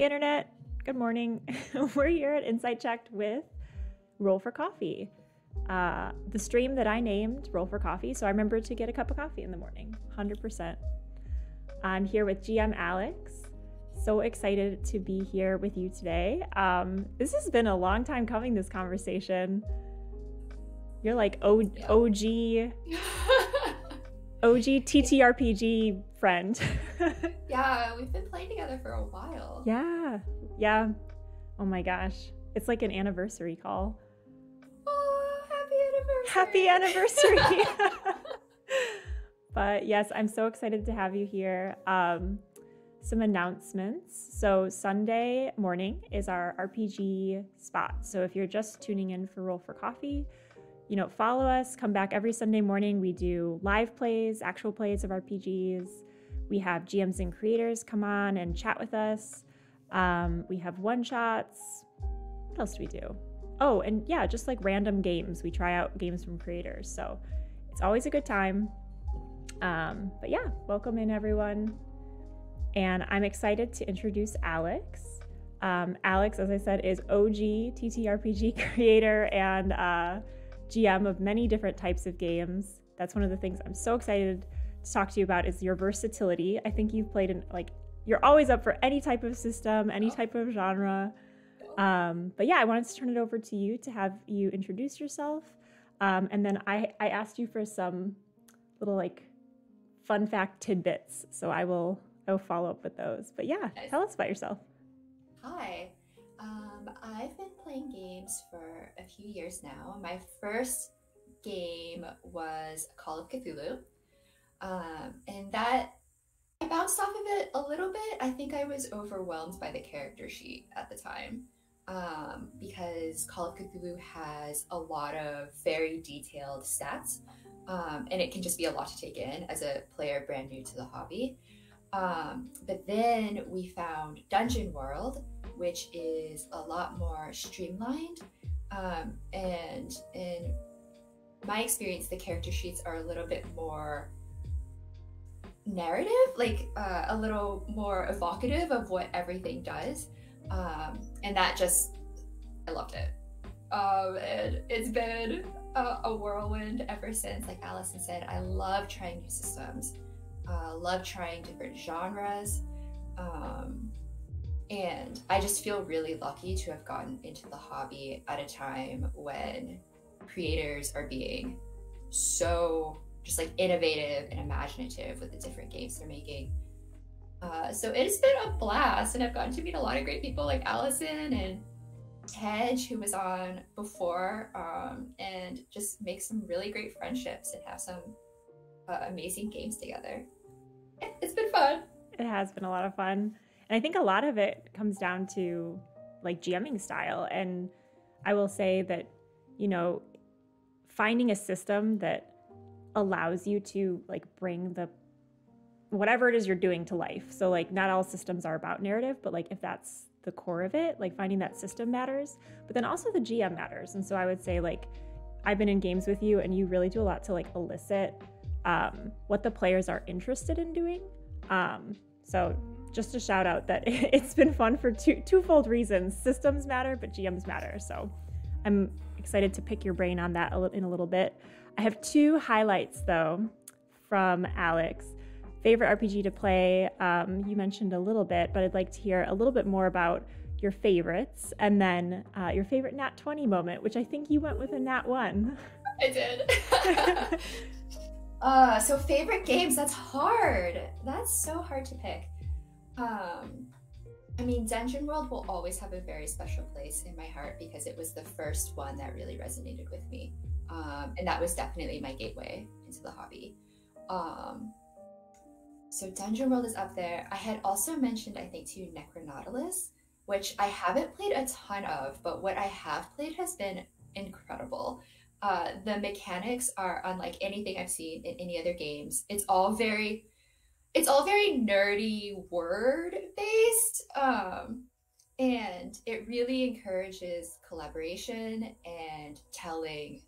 Internet. Good morning. We're here at Insight Checked with Roll for Coffee. The stream that I named Roll for Coffee, so I remember to get a cup of coffee in the morning, 100%. I'm here with GM Alex. So excited to be here with you today. This has been a long time coming, this conversation. You're like OG TTRPG friend. Yeah, we've been playing together for a while. Yeah. Oh my gosh. It's like an anniversary call. Oh, happy anniversary. Happy anniversary. But yes, I'm so excited to have you here. Some announcements. So Sunday morning is our RPG spot. So if you're just tuning in for Roll for Coffee, follow us, come back every Sunday morning. We do live plays, actual plays of RPGs. We have GMs and creators come on and chat with us. We have one-shots. What else do we do? Oh, and yeah, just like random games. We try out games from creators. So it's always a good time. But yeah, welcome in everyone. And I'm excited to introduce Alex. Alex, as I said, is OG TTRPG creator and GM of many different types of games. That's one of the things I'm so excited to talk to you about is your versatility. I think you've played in you're always up for any type of system, any type of genre. But yeah, I wanted to turn it over to you to have you introduce yourself. And then I asked you for some little fun fact tidbits. So I'll follow up with those. But yeah, tell us about yourself. Hi. I've been playing games for a few years now. My first game was Call of Cthulhu. And that I bounced off of it a little bit. I think I was overwhelmed by the character sheet at the time. Because Call of Cthulhu has a lot of very detailed stats. And it can just be a lot to take in as a player brand new to the hobby. But then we found Dungeon World, which is a lot more streamlined. And in my experience, the character sheets are a little bit more narrative, a little more evocative of what everything does. And that I loved it. And it's been a whirlwind ever since. Like Allison said, I love trying new systems. Love trying different genres. And I just feel really lucky to have gotten into the hobby at a time when creators are being so just innovative and imaginative with the different games they're making. So it's been a blast, and I've gotten to meet a lot of great people like Allison and Tej, who was on before, and just make some really great friendships and have some amazing games together. It's been fun. It has been a lot of fun. And I think a lot of it comes down to like GMing style. And I will say that, you know, finding a system that allows you to like bring the whatever it is you're doing to life. So like not all systems are about narrative, but like if that's the core of it, like finding that system matters, but then also the GM matters. And so I would say like I've been in games with you and you really do a lot to like elicit what the players are interested in doing. So just a shout out that it's been fun for twofold reasons. Systems matter, but GMs matter. So I'm excited to pick your brain on that in a little bit. I have 2 highlights though from Alex. Favorite RPG to play, you mentioned a little bit, but I'd like to hear a little bit more about your favorites, and then your favorite Nat 20 moment, which I think you went with a Nat 1. I did. So favorite games, that's hard. That's so hard to pick. I mean, Dungeon World will always have a very special place in my heart because it was the first one that really resonated with me. And that was definitely my gateway into the hobby. So Dungeon World is up there. I had also mentioned, I think, to you, Necronautilus, which I haven't played a ton of, but what I have played has been incredible. The mechanics are unlike anything I've seen in any other games. It's all very nerdy word based, and it really encourages collaboration and telling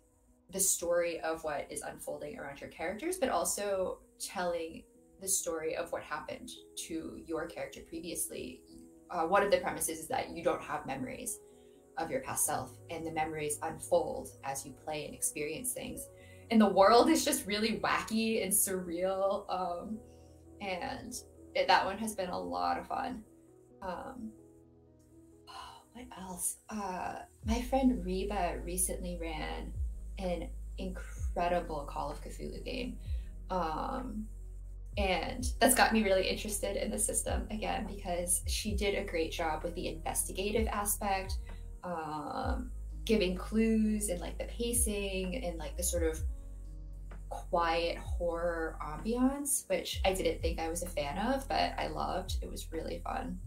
the story of what is unfolding around your characters, but also telling the story of what happened to your character previously. One of the premises is that you don't have memories of your past self, and the memories unfold as you play and experience things. And the world is just really wacky and surreal, and that one has been a lot of fun. What else? My friend Reba recently ran an incredible Call of Cthulhu game. And that's got me really interested in the system again, because she did a great job with the investigative aspect, giving clues and like the pacing and like the sort of quiet horror ambiance, which I didn't think I was a fan of, but I loved. It was really fun.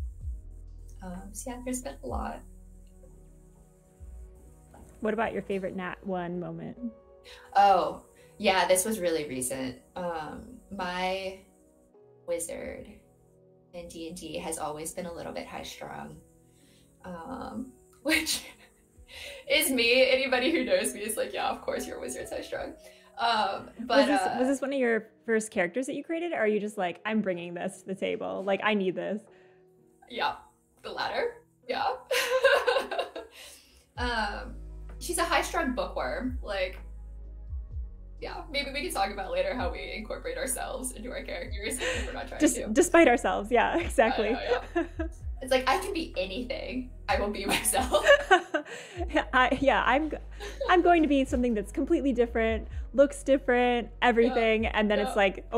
So yeah, there's been a lot. What about your favorite Nat 1 moment? Oh, yeah, this was really recent. My wizard in D&D has always been a little bit high-strung, which is me. Anybody who knows me is like, yeah, of course your wizard's high-strung. But was this one of your first characters that you created, or are you just like, I'm bringing this to the table, like I need this? Yeah, the latter. Yeah. She's a high-strung bookworm. Like, yeah, maybe we can talk about later how we incorporate ourselves into our characters if we're not trying to. Despite ourselves, yeah, exactly. Yeah. It's like, I can be anything. I will be myself. I'm going to be something that's completely different, looks different, everything, and then it's like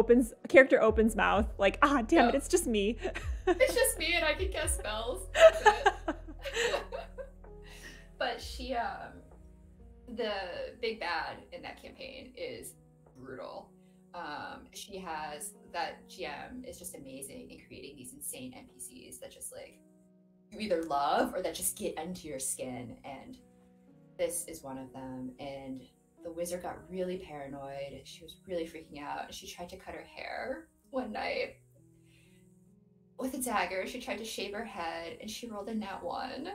character opens mouth, like, damn it, it's just me. It's just me and I can cast spells. That's it. But she, the big bad in that campaign is brutal. She has that GM is just amazing in creating these insane NPCs that just like you either love or that just get under your skin, and this is one of them. And the wizard got really paranoid. She was really freaking out, and she tried to cut her hair one night with a dagger. She tried to shave her head, and she rolled a nat 1.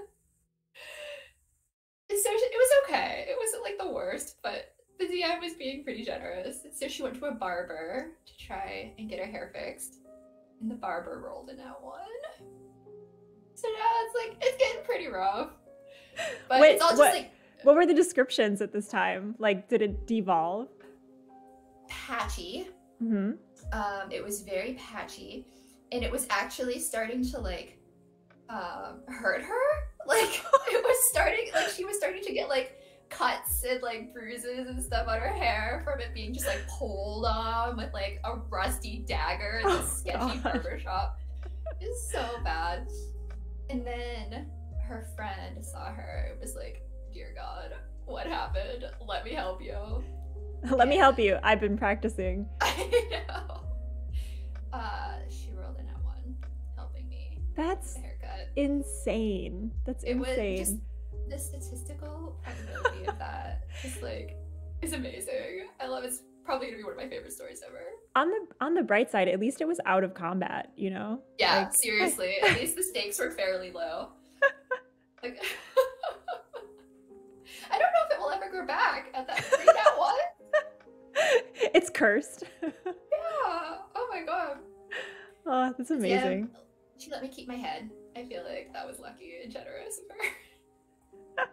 So it was okay. It wasn't like the worst, but the DM was being pretty generous. So she went to a barber to try and get her hair fixed, and the barber rolled a nat 1. So now it's like, it's getting pretty rough. But it's all just like... What were the descriptions at this time? Like, did it devolve? Patchy. Mm-hmm. It was very patchy, and it was actually starting to like hurt her. Like, it was starting, like, she was starting to get like cuts and like bruises and stuff on her hair from it being just like pulled on with like a rusty dagger in this sketchy barber shop. It was so bad. And then her friend saw her. It was like, dear God, what happened? Let me help you. Let me help you. I've been practicing. I know. She rolled in at 1, helping me. That's with the haircut. Insane. That's insane. Was just the statistical probability of that just like is amazing. I love it. It's probably gonna be one of my favorite stories ever. On the bright side, at least it was out of combat, you know? Yeah, like, seriously. At least the stakes were fairly low. Like, I don't know if it will ever go back at that 3-1. It's cursed. Yeah. Oh my god. Oh, that's amazing. Yeah, she let me keep my head. I feel like that was lucky and generous of her.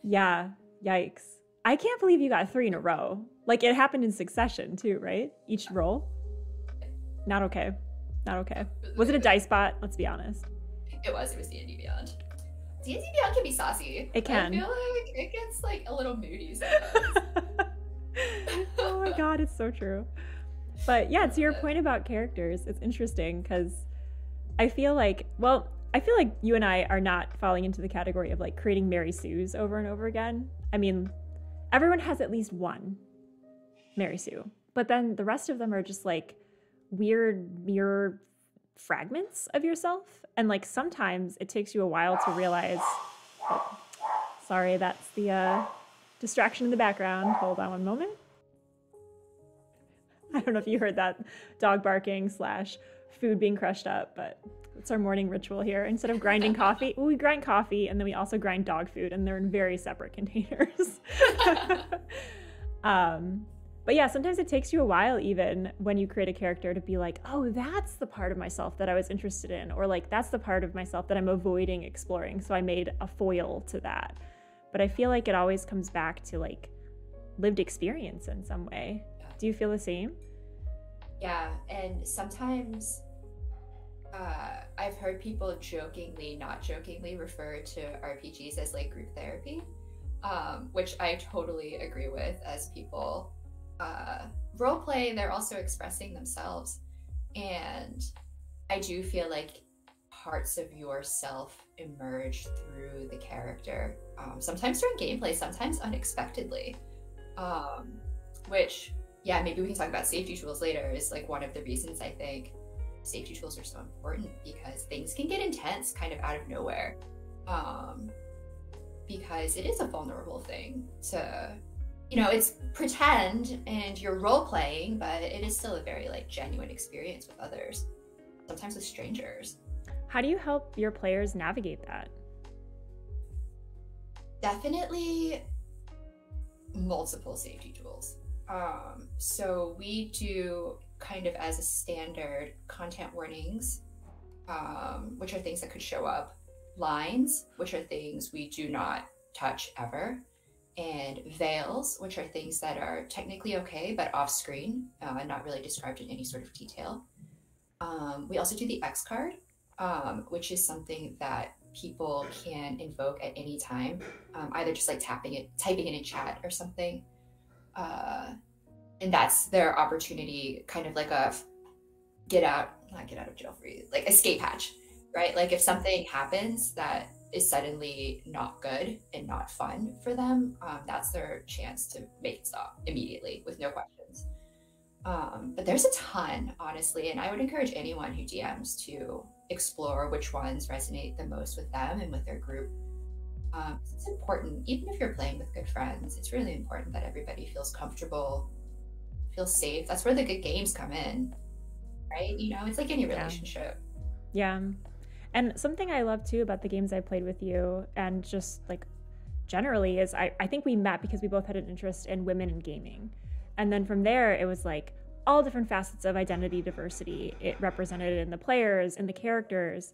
Yeah. Yikes. I can't believe you got 3 in a row. Like, it happened in succession too, right? Each roll? Not okay. Not okay. Was it a dice bot? Let's be honest. It was D&D Beyond. D&D Beyond can be saucy. It can. I feel like it gets like a little moody sometimes. Oh my god, it's so true. But yeah, to your point about characters, it's interesting because I feel like you and I are not falling into the category of like creating Mary Sues over and over again. I mean, everyone has at least one Mary Sue, but then the rest of them are just like weird mirror fragments of yourself. And like sometimes it takes you a while to realize, oh, sorry, that's the distraction in the background. Hold on one moment. I don't know if you heard that dog barking / food being crushed up, but it's our morning ritual here. Instead of grinding coffee, we grind coffee and then we also grind dog food, and they're in very separate containers. But yeah, sometimes it takes you a while even when you create a character to be like, oh, that's the part of myself that I was interested in, or like that's the part of myself that I'm avoiding exploring. So I made a foil to that. But I feel like it always comes back to like lived experience in some way. Do you feel the same? Yeah, and sometimes I've heard people jokingly, not jokingly, refer to RPGs as like group therapy, which I totally agree with. As people role play, they're also expressing themselves, and I do feel like parts of yourself emerge through the character, sometimes during gameplay, sometimes unexpectedly, which, yeah, maybe we can talk about safety tools later, is like one of the reasons I think safety tools are so important, because things can get intense kind of out of nowhere, because it is a vulnerable thing to, you know, it's pretend and you're role playing, but it is still a very like genuine experience with others, sometimes with strangers. How do you help your players navigate that? Definitely multiple safety tools. So we do kind of as a standard content warnings, which are things that could show up, lines, which are things we do not touch ever, and veils, which are things that are technically okay but off screen, not really described in any sort of detail. We also do the X card, which is something that people can invoke at any time, either just like typing it in chat or something. And that's their opportunity, kind of like a not get out of jail free, like escape hatch, right? Like if something happens that is suddenly not good and not fun for them, that's their chance to make it stop immediately with no questions. But there's a ton, honestly, and I would encourage anyone who DMs to explore which ones resonate the most with them and with their group. It's important, even if you're playing with good friends, it's really important that everybody feels comfortable, feels safe. That's where the good games come in, right? You know, it's like any relationship. Yeah. And something I love too about the games I played with you, and just like generally, is I think we met because we both had an interest in women in gaming. And then from there, it was like all different facets of identity diversity. It represented in the players, in the characters.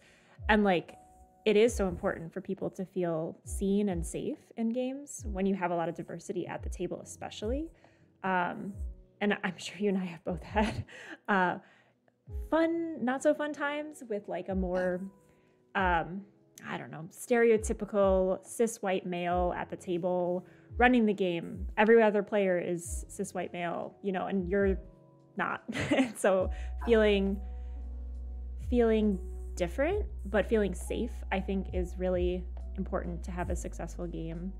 And like, it is so important for people to feel seen and safe in games when you have a lot of diversity at the table, especially. And I'm sure you and I have both had fun, not so fun times with like a more, I don't know, stereotypical cis white male at the table running the game. Every other player is cis white male, you know, and you're not. So feeling different, but feeling safe, I think is really important to have a successful game.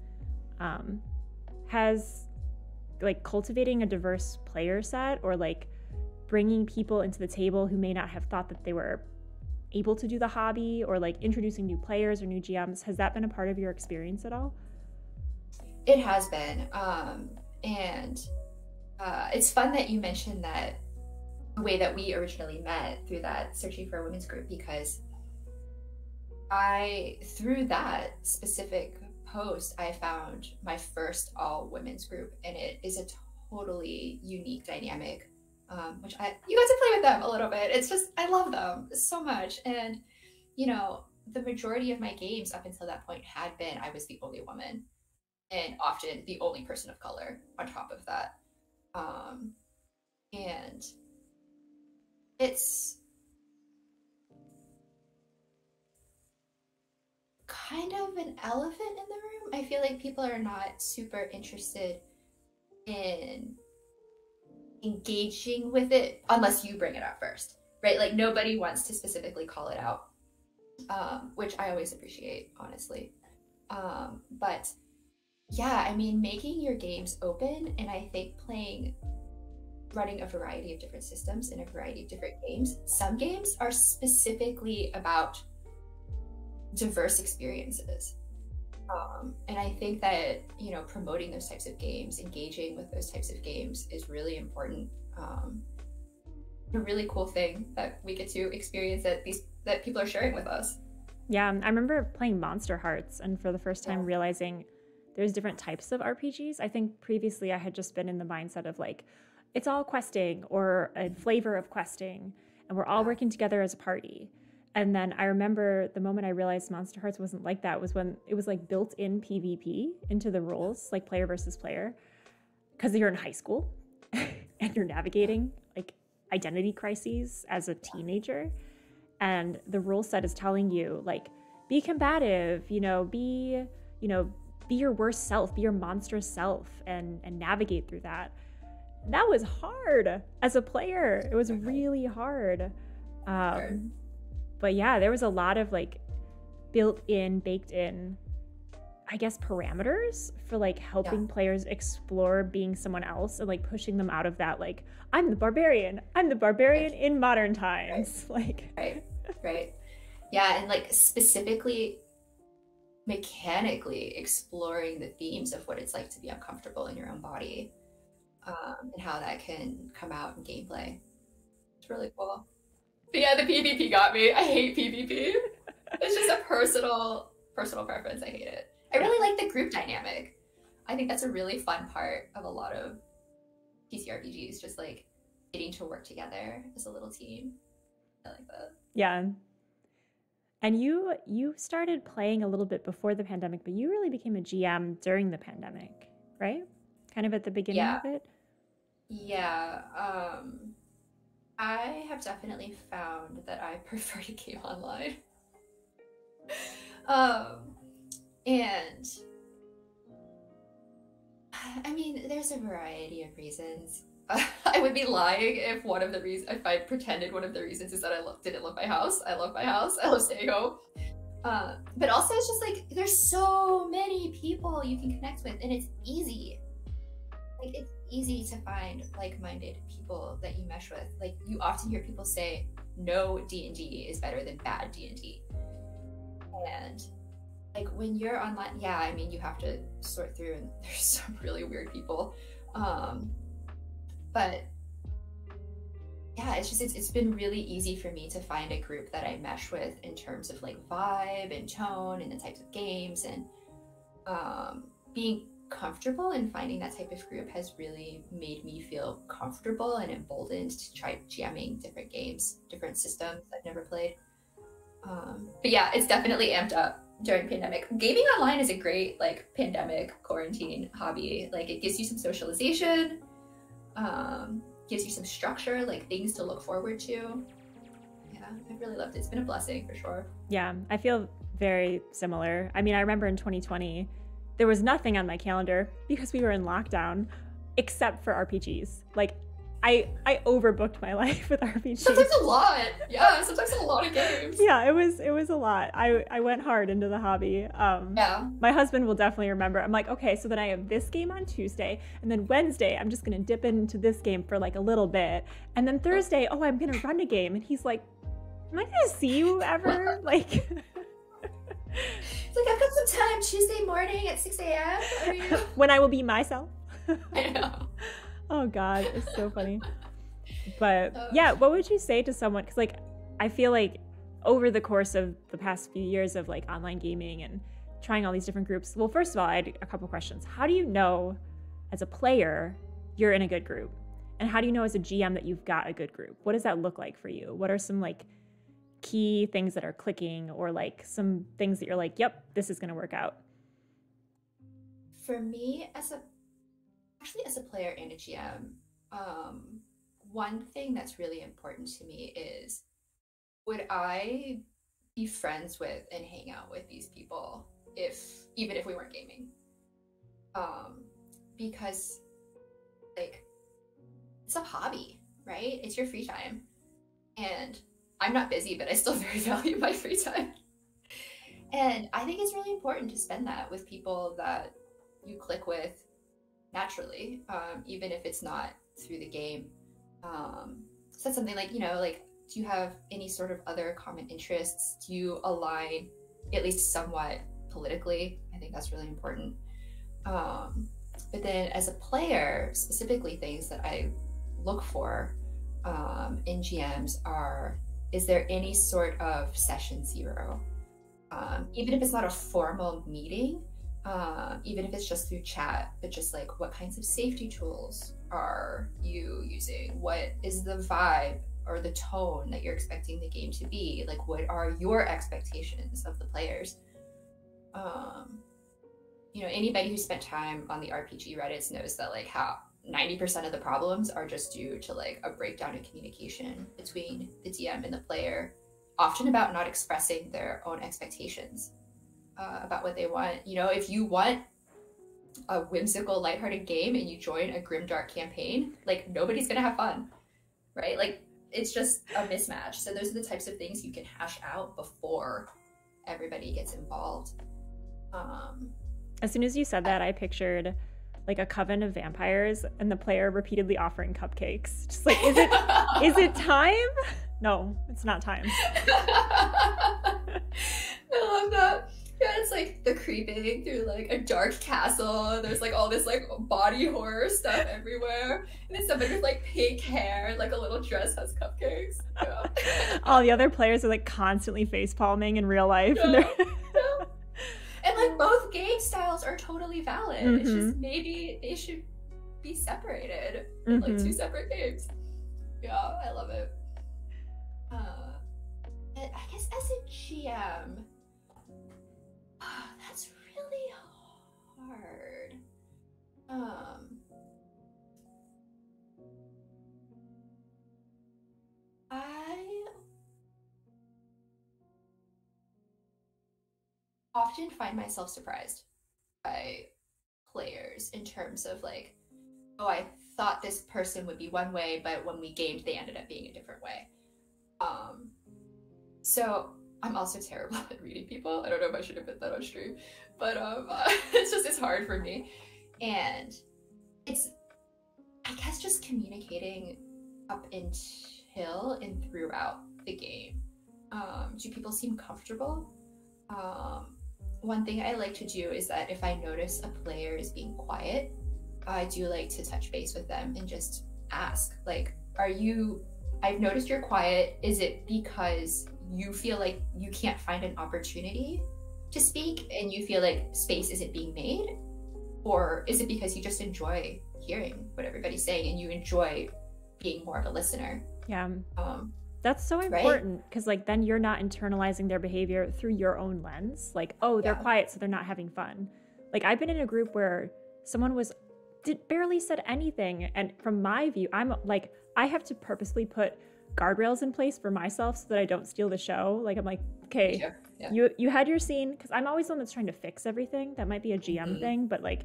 like cultivating a diverse player set, or like bringing people into the table who may not have thought that they were able to do the hobby, or like introducing new players or new GMs? Has that been a part of your experience at all? It has been. And it's fun that you mentioned that the way that we originally met through that Searching for a Women's group, because through that specific post, I found my first all women's group, and it is a totally unique dynamic, which you got to play with them a little bit. It's just, I love them so much. And, you know, the majority of my games up until that point had been, I was the only woman, and often the only person of color on top of that. And it's kind of an elephant in the room. I feel like people are not super interested in engaging with it unless you bring it up first, right? Like nobody wants to specifically call it out, which I always appreciate, honestly. But yeah, I mean, making your games open, and I think running a variety of different systems in a variety of different games. Some games are specifically about diverse experiences. And I think that, you know, promoting those types of games, engaging with those types of games is really important. A really cool thing that we get to experience that people are sharing with us. Yeah, I remember playing Monster Hearts, and for the first time realizing there's different types of RPGs. I think previously I had just been in the mindset of like, it's all questing or a flavor of questing, and we're all working together as a party. And then I remember the moment I realized Monster Hearts wasn't like that was when it was like built-in PvP into the rules, like player versus player, because you're in high school and you're navigating like identity crises as a teenager. And the rule set is telling you like, be combative, be your worst self, be your monstrous self, and navigate through that. That was hard as a player. It was really hard. But yeah, there was a lot of like baked in, I guess, parameters for like helping players explore being someone else, and like pushing them out of that, like, I'm the barbarian in modern times. Right. Yeah, and like specifically mechanically exploring the themes of what it's like to be uncomfortable in your own body, and how that can come out in gameplay. It's really cool. But yeah, the PvP got me. I hate PvP. It's just a personal preference. I hate it. I really like the group dynamic. I think that's a really fun part of a lot of TTRPGs, just like getting to work together as a little team. I like that. Yeah. And you started playing a little bit before the pandemic, but you really became a GM during the pandemic, right? Kind of at the beginning of it? Yeah. I have definitely found that I prefer to game online. And I mean, there's a variety of reasons. I would be lying if I pretended one of the reasons is that I didn't love my house. I love my house. I love staying home. But also it's just like, there's so many people you can connect with, and it's easy. Like, it's easy to find like-minded people that you mesh with. Like, you often hear people say, no D&D is better than bad D&D. And like, when you're online, yeah, I mean, you have to sort through, and there's some really weird people. But yeah, it's been really easy for me to find a group that I mesh with in terms of like vibe and tone and the types of games, and being comfortable in finding that type of group has really made me feel comfortable and emboldened to try jamming different games, different systems I've never played. But yeah, it's definitely amped up during pandemic. Gaming online is a great like pandemic quarantine hobby. Like, it gives you some socialization, gives you some structure, like things to look forward to. Yeah, I've really loved it. It's been a blessing for sure. Yeah, I feel very similar. I mean, I remember in 2020, there was nothing on my calendar because we were in lockdown except for RPGs. Like, I overbooked my life with RPGs. Sometimes a lot. Yeah, sometimes a lot of games. Yeah, it was a lot. I went hard into the hobby. Yeah. My husband will definitely remember. I'm like, okay, so then I have this game on Tuesday, and then Wednesday I'm just gonna dip into this game for like a little bit, and then Thursday, oh, I'm gonna run a game, and he's like, am I gonna see you ever? Like, it's like, I've got some time Tuesday morning at 6 a.m. Are you? When I will be myself. I know. Oh God, it's so funny. But yeah, what would you say to someone? Because like, I feel like over the course of the past few years of like online gaming and trying all these different groups. Well, first of all, I had a couple questions. How do you know as a player you're in a good group? And how do you know as a GM that you've got a good group? What does that look like for you? What are some like key things that are clicking, or like some things that you're like, yep, this is going to work out? For me, as a player and a GM, one thing that's really important to me is, would I be friends with and hang out with these people even if we weren't gaming? Because like, it's a hobby, right? It's your free time, and I'm not busy, but I still very value my free time. And I think it's really important to spend that with people that you click with naturally, even if it's not through the game. So that's something like, like, do you have any sort of other common interests? Do you align at least somewhat politically? I think that's really important. But then as a player, specifically things that I look for in GMs are, is there any sort of session zero? Even if it's not a formal meeting, even if it's just through chat, but just like, what kinds of safety tools are you using? What is the vibe or the tone that you're expecting the game to be? Like, what are your expectations of the players? Anybody who spent time on the RPG Reddits knows that like how 90% of the problems are just due to like a breakdown in communication between the DM and the player, often about not expressing their own expectations about what they want. If you want a whimsical, lighthearted game and you join a grimdark campaign, like, nobody's gonna have fun, right? Like, it's just a mismatch. So those are the types of things you can hash out before everybody gets involved. As soon as you said that, I pictured like a coven of vampires and the player repeatedly offering cupcakes. Just like, is it time? No, it's not time. I love that. Yeah, it's like they're creeping through like a dark castle. There's like all this like body horror stuff everywhere. And then somebody with like pink hair and like a little dress has cupcakes. Yeah. All the other players are like constantly face palming in real life. Yeah. Yeah. And like, both game styles are totally valid. Mm-hmm. It's just maybe they should be separated in like two separate games. Yeah, I love it. And I guess as a GM, that's really hard. I often find myself surprised by players in terms of like, oh, I thought this person would be one way, but when we gamed, they ended up being a different way. So I'm also terrible at reading people. I don't know if I should have put that on stream, but it's hard for me. And it's, I guess, just communicating up until and throughout the game. Do people seem comfortable? One thing I like to do is that if I notice a player is being quiet, I do like to touch base with them and just ask, like, I've noticed you're quiet. Is it because you feel like you can't find an opportunity to speak and you feel like space isn't being made? Or is it because you just enjoy hearing what everybody's saying and you enjoy being more of a listener? Yeah. That's so important, because like, then you're not internalizing their behavior through your own lens. Like, oh, they're quiet, so they're not having fun. Like, I've been in a group where someone barely said anything. And from my view, I'm like, I have to purposely put guardrails in place for myself so that I don't steal the show. Like, I'm like, okay, you had your scene, because I'm always the one that's trying to fix everything. That might be a GM thing, but like,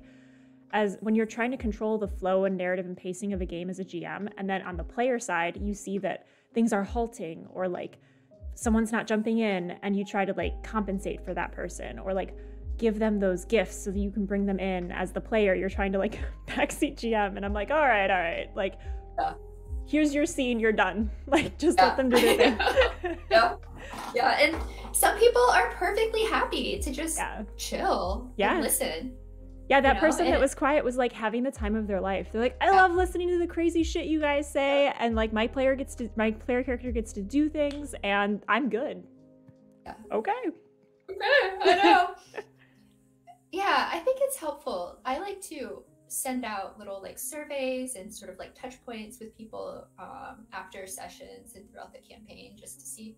as when you're trying to control the flow and narrative and pacing of a game as a GM, and then on the player side, you see that things are halting or like someone's not jumping in, and you try to like compensate for that person or like give them those gifts so that you can bring them in. As the player, you're trying to like backseat GM, and I'm like, all right, like here's your scene, you're done. Like just let them do their thing. Yeah, and some people are perfectly happy to just chill and listen. Yeah, that person that was quiet was like having the time of their life. They're like, I love listening to the crazy shit you guys say, and like my player character gets to do things, and I'm good. Yeah. Okay, I know. Yeah, I think it's helpful. I like to send out little like surveys and sort of like touch points with people after sessions and throughout the campaign, just to see,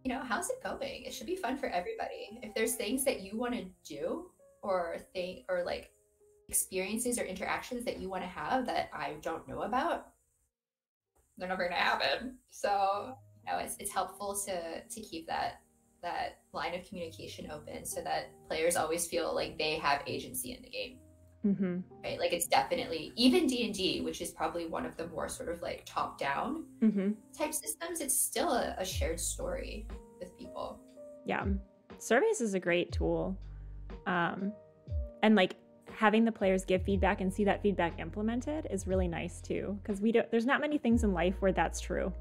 how's it going? It should be fun for everybody. If there's things that you want to do or like experiences or interactions that you want to have that I don't know about, they're never going to happen. So it's helpful to keep that line of communication open so that players always feel like they have agency in the game. Mm-hmm. Right, like it's definitely, even D&D, which is probably one of the more sort of like top down type systems, it's still a shared story with people. Yeah, surveys is a great tool. And like having the players give feedback and see that feedback implemented is really nice too, because there's not many things in life where that's true,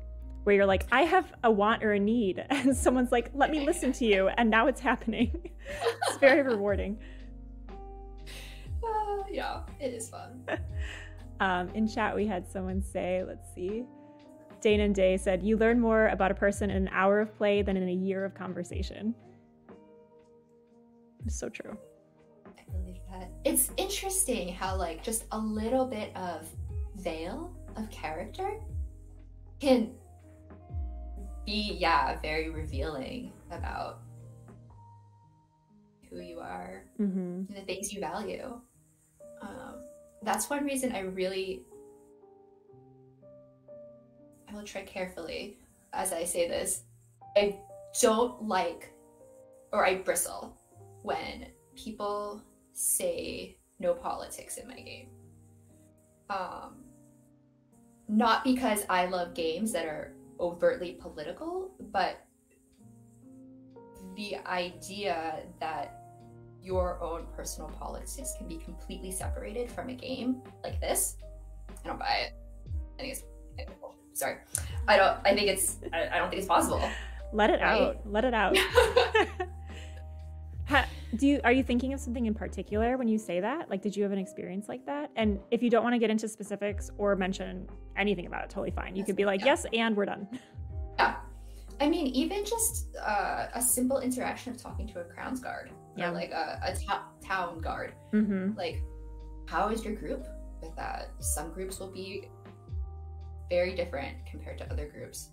where you're like, I have a want or a need, and someone's like, let me listen to you, and now it's happening. It's very rewarding. Yeah, it is fun. In chat we had someone say, let's see, Dana and Day said, you learn more about a person in an hour of play than in a year of conversation. It's so true. I believe that. It's interesting how like just a little bit of veil of character can be very revealing about who you are and the things you value. That's one reason I will tread carefully as I say this. I don't like, or I bristle when people say no politics in my game. Not because I love games that are overtly political, but the idea that your own personal politics can be completely separated from a game like this, I don't buy it. I think it's sorry. I don't think it's possible. Let it out. Let it out. Are you thinking of something in particular when you say that? Like, did you have an experience like that? And if you don't want to get into specifics or mention anything about it, totally fine. You could be like, yes, and we're done. Yeah. I mean, even just a simple interaction of talking to a Crown's Guard or like a town guard. Like, how is your group with that? Some groups will be very different compared to other groups.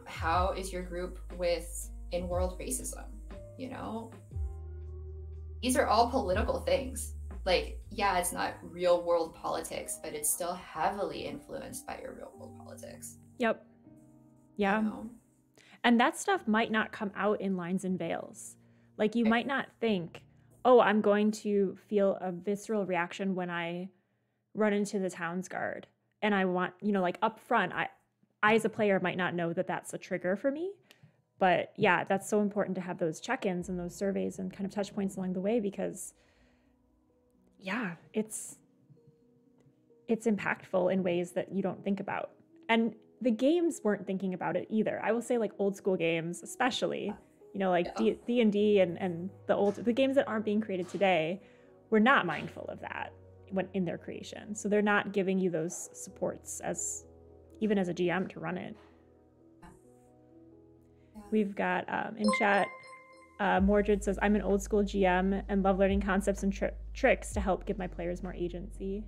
How is your group with in-world racism? These are all political things. Like, yeah, it's not real world politics, but it's still heavily influenced by your real world politics. Yep. Yeah. And that stuff might not come out in lines and veils. Like, you might not think, oh, I'm going to feel a visceral reaction when I run into the town's guard. And I want, like up front, I as a player might not know that that's a trigger for me. But yeah, that's so important to have those check-ins and those surveys and kind of touch points along the way, because yeah, it's impactful in ways that you don't think about. And the games weren't thinking about it either. I will say, like, old school games, especially, like D&D and the games that aren't being created today, were not mindful of that when in their creation. So they're not giving you those supports even as a GM to run it. We've got in chat, Mordred says, I'm an old school GM and love learning concepts and tricks to help give my players more agency.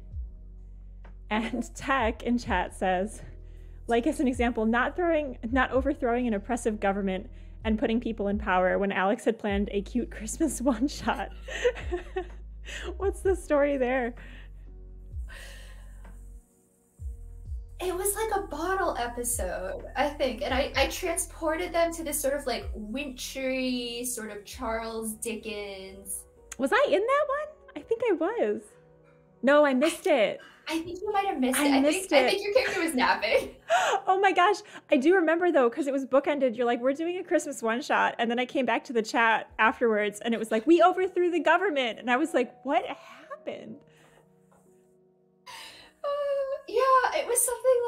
And Tech in chat says, like as an example, not overthrowing an oppressive government and putting people in power when Alex had planned a cute Christmas one-shot. What's the story there? It was like a bottle episode, I think. And I transported them to this sort of like wintry, sort of Charles Dickens. Was I in that one? I think I was. No, I missed it. I think you might have missed I it. missed I think it. your character was napping. Oh my gosh. I do remember though, because it was bookended. You're like, we're doing a Christmas one shot. And then I came back to the chat afterwards and it was like, we overthrew the government. And I was like, what happened? Yeah, it was something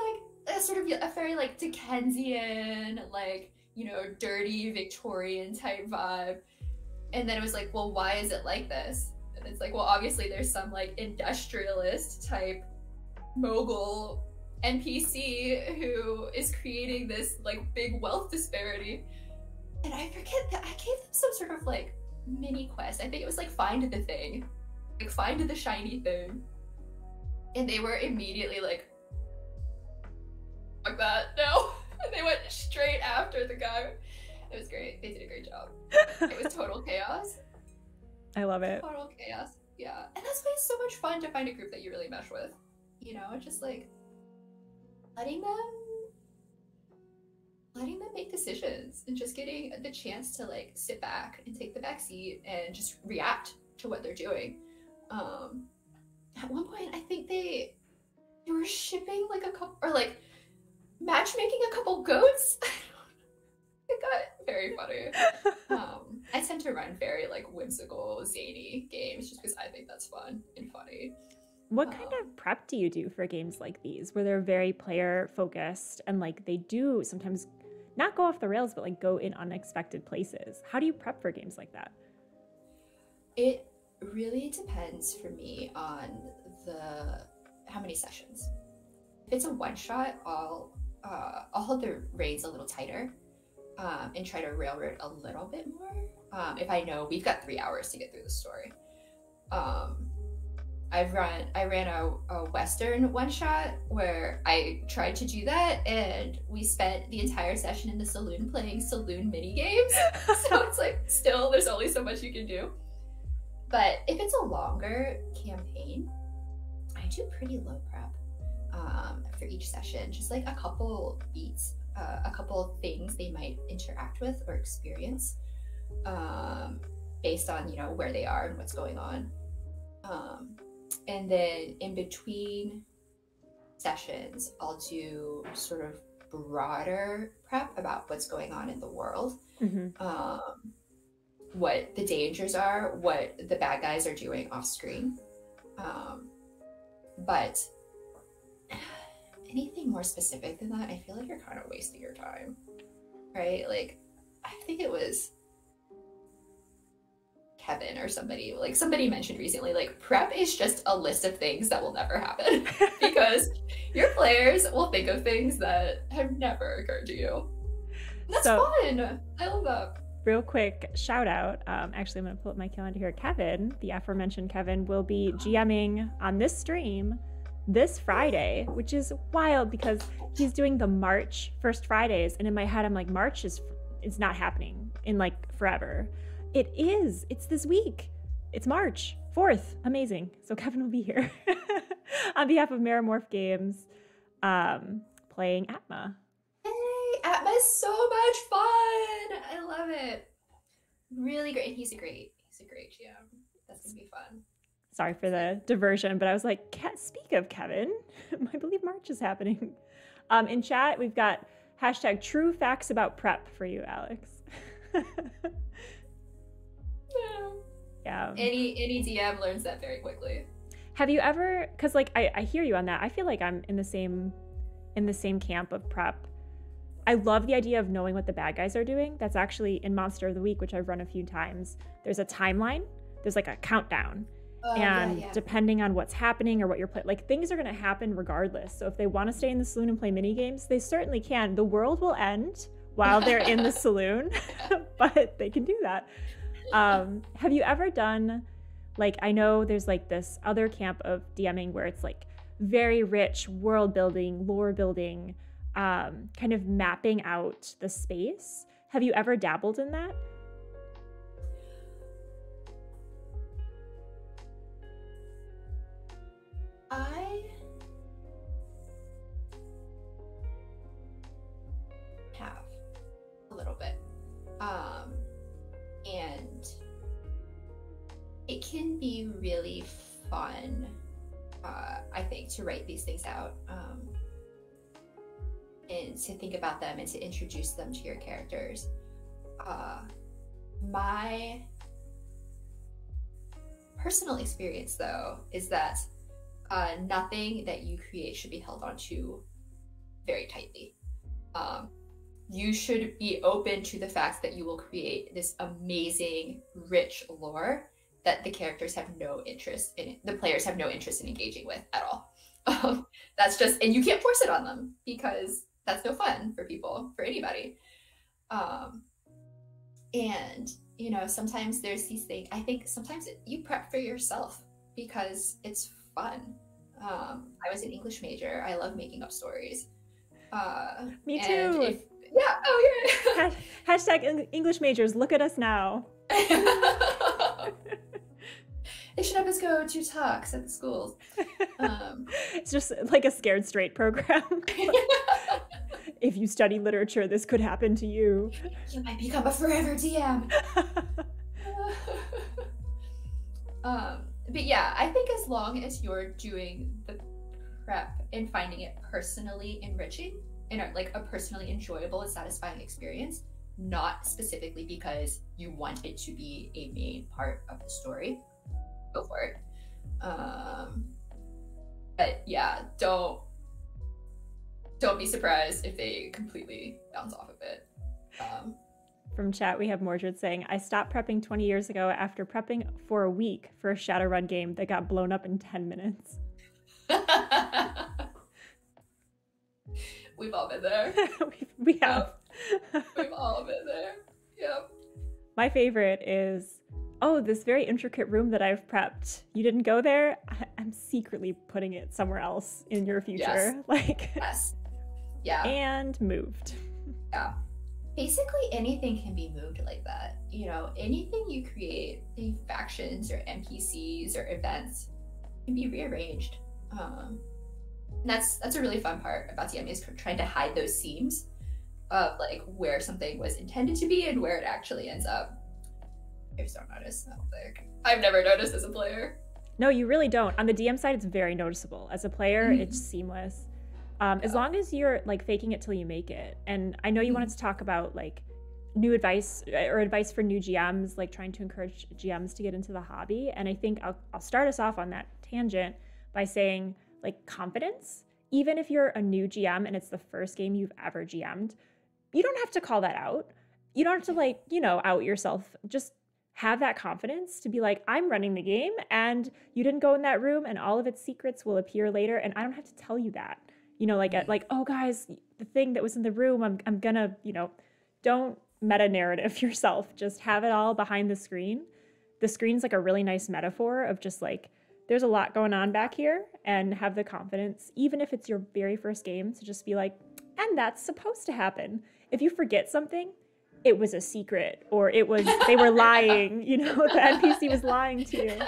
like a sort of a very like Dickensian, like, dirty Victorian type vibe. And then it was like, well, why is it like this? And it's like, well, obviously there's some like industrialist type mogul NPC who is creating this like big wealth disparity. And I forget that I gave them some sort of like mini quest. I think it was like find the thing, like find the shiny thing. And they were immediately like that, no. And they went straight after the guy. It was great. They did a great job. It was total chaos. I love it. Total chaos. Yeah. And that's why it's so much fun to find a group that you really mesh with. Just like letting them make decisions and just getting the chance to like sit back and take the back seat and just react to what they're doing. At one point I think they were shipping like a couple, or like matchmaking a couple goats. It got very funny. I tend to run very like whimsical, zany games just because I think that's fun and funny. What kind of prep do you do for games like these where they're very player focused and like they do sometimes not go off the rails, but like go in unexpected places? How do you prep for games like that? It really depends for me on how many sessions. If it's a one shot, I'll hold the reins a little tighter and try to railroad a little bit more. If I know we've got 3 hours to get through the story. I ran a Western one shot where I tried to do that, and we spent the entire session in the saloon playing saloon mini games. So it's like, still, there's only so much you can do. But if it's a longer campaign, I do pretty low prep for each session, just like a couple beats, a couple things they might interact with or experience based on where they are and what's going on. And then in between sessions, I'll do sort of broader prep about what's going on in the world, what the dangers are, what the bad guys are doing off screen. But anything more specific than that, I feel like you're kind of wasting your time, right? Like, I think it was Kevin or somebody mentioned recently, like, prep is just a list of things that will never happen because your players will think of things that have never occurred to you. That's fun. I love that. Real quick shout out. Actually, I'm going to pull up my calendar here. Kevin, the aforementioned Kevin, will be GMing on this stream this Friday, which is wild because he's doing the March first Fridays. And in my head, I'm like, March is not happening in like forever. It is. It's this week. It's March 4th. Amazing. So Kevin will be here on behalf of Meramorph Games, playing Atma. Hey, Atma is so much fun. I love it. Really great. He's a great GM. That's gonna be fun. Sorry for the diversion, but I was like, speak of Kevin, I believe March is happening. In chat, we've got hashtag true facts about prep for you, Alex. Yeah. Any DM learns that very quickly. Have you ever, because like I hear you on that. I feel like I'm in the same camp of prep. I love the idea of knowing what the bad guys are doing. That's actually in Monster of the Week, which I've run a few times. There's a timeline. There's like a countdown. And depending on what's happening or what you're playing, like things are going to happen regardless. So if they want to stay in the saloon and play mini games, they certainly can. The world will end while they're in the saloon, but they can do that. Have you ever done, like, I know there's like this other camp of DMing where it's like very rich world building, lore building, kind of mapping out the space. Have you ever dabbled in that? I have a little bit. And it can be really fun I think, to write these things out, and to think about them and to introduce them to your characters. My personal experience, though, is that nothing that you create should be held onto very tightly. You should be open to the fact that you will create this amazing, rich lore that the characters have no interest in, the players have no interest in engaging with at all. That's just, and you can't force it on them because that's no fun for people, for anybody. And, you know, sometimes there's these things, I think sometimes you prep for yourself because it's fun. I was an English major. I love making up stories. Me too. Yeah, oh yeah. Hashtag English majors, look at us now. They should have us go to talks at the schools. It's just like a Scared Straight program. If you study literature, this could happen to you. You might become a forever DM. But yeah, I think as long as you're doing the prep and finding it personally enriching and like a personally enjoyable and satisfying experience, not specifically because you want it to be a main part of the story, go for it. But yeah, don't be surprised if they completely bounce off of it. From chat, we have Mordred saying, I stopped prepping 20 years ago after prepping for a week for a Shadowrun game that got blown up in 10 minutes. We've all been there. we have. We've all been there. Yep. My favorite is, oh, this very intricate room that I've prepped. You didn't go there? I'm secretly putting it somewhere else in your future. Yes. Like, yes. Yeah. And moved. Yeah. Basically anything can be moved like that. You know, anything you create, any factions or NPCs or events can be rearranged. And that's a really fun part about DMing, is trying to hide those seams of like where something was intended to be and where it actually ends up. Players don't notice, I don't think. I've never noticed as a player. No, you really don't. On the DM side, it's very noticeable. As a player, it's seamless. As long as you're like faking it till you make it. And I know you wanted to talk about like new advice or advice for new GMs, like trying to encourage GMs to get into the hobby. And I think I'll start us off on that tangent by saying like confidence. Even if you're a new GM and it's the first game you've ever GM'd, you don't have to call that out. You don't have to like, you know, out yourself. Just have that confidence to be like, I'm running the game and you didn't go in that room and all of its secrets will appear later. And I don't have to tell you that. You know, like, oh guys, the thing that was in the room, I'm gonna, you know, don't meta narrative yourself. Just have it all behind the screen. The screen's like a really nice metaphor of just like, there's a lot going on back here, and have the confidence, even if it's your very first game, to just be like, and that's supposed to happen. If you forget something, it was a secret, or they were lying, you know, the NPC was lying to you.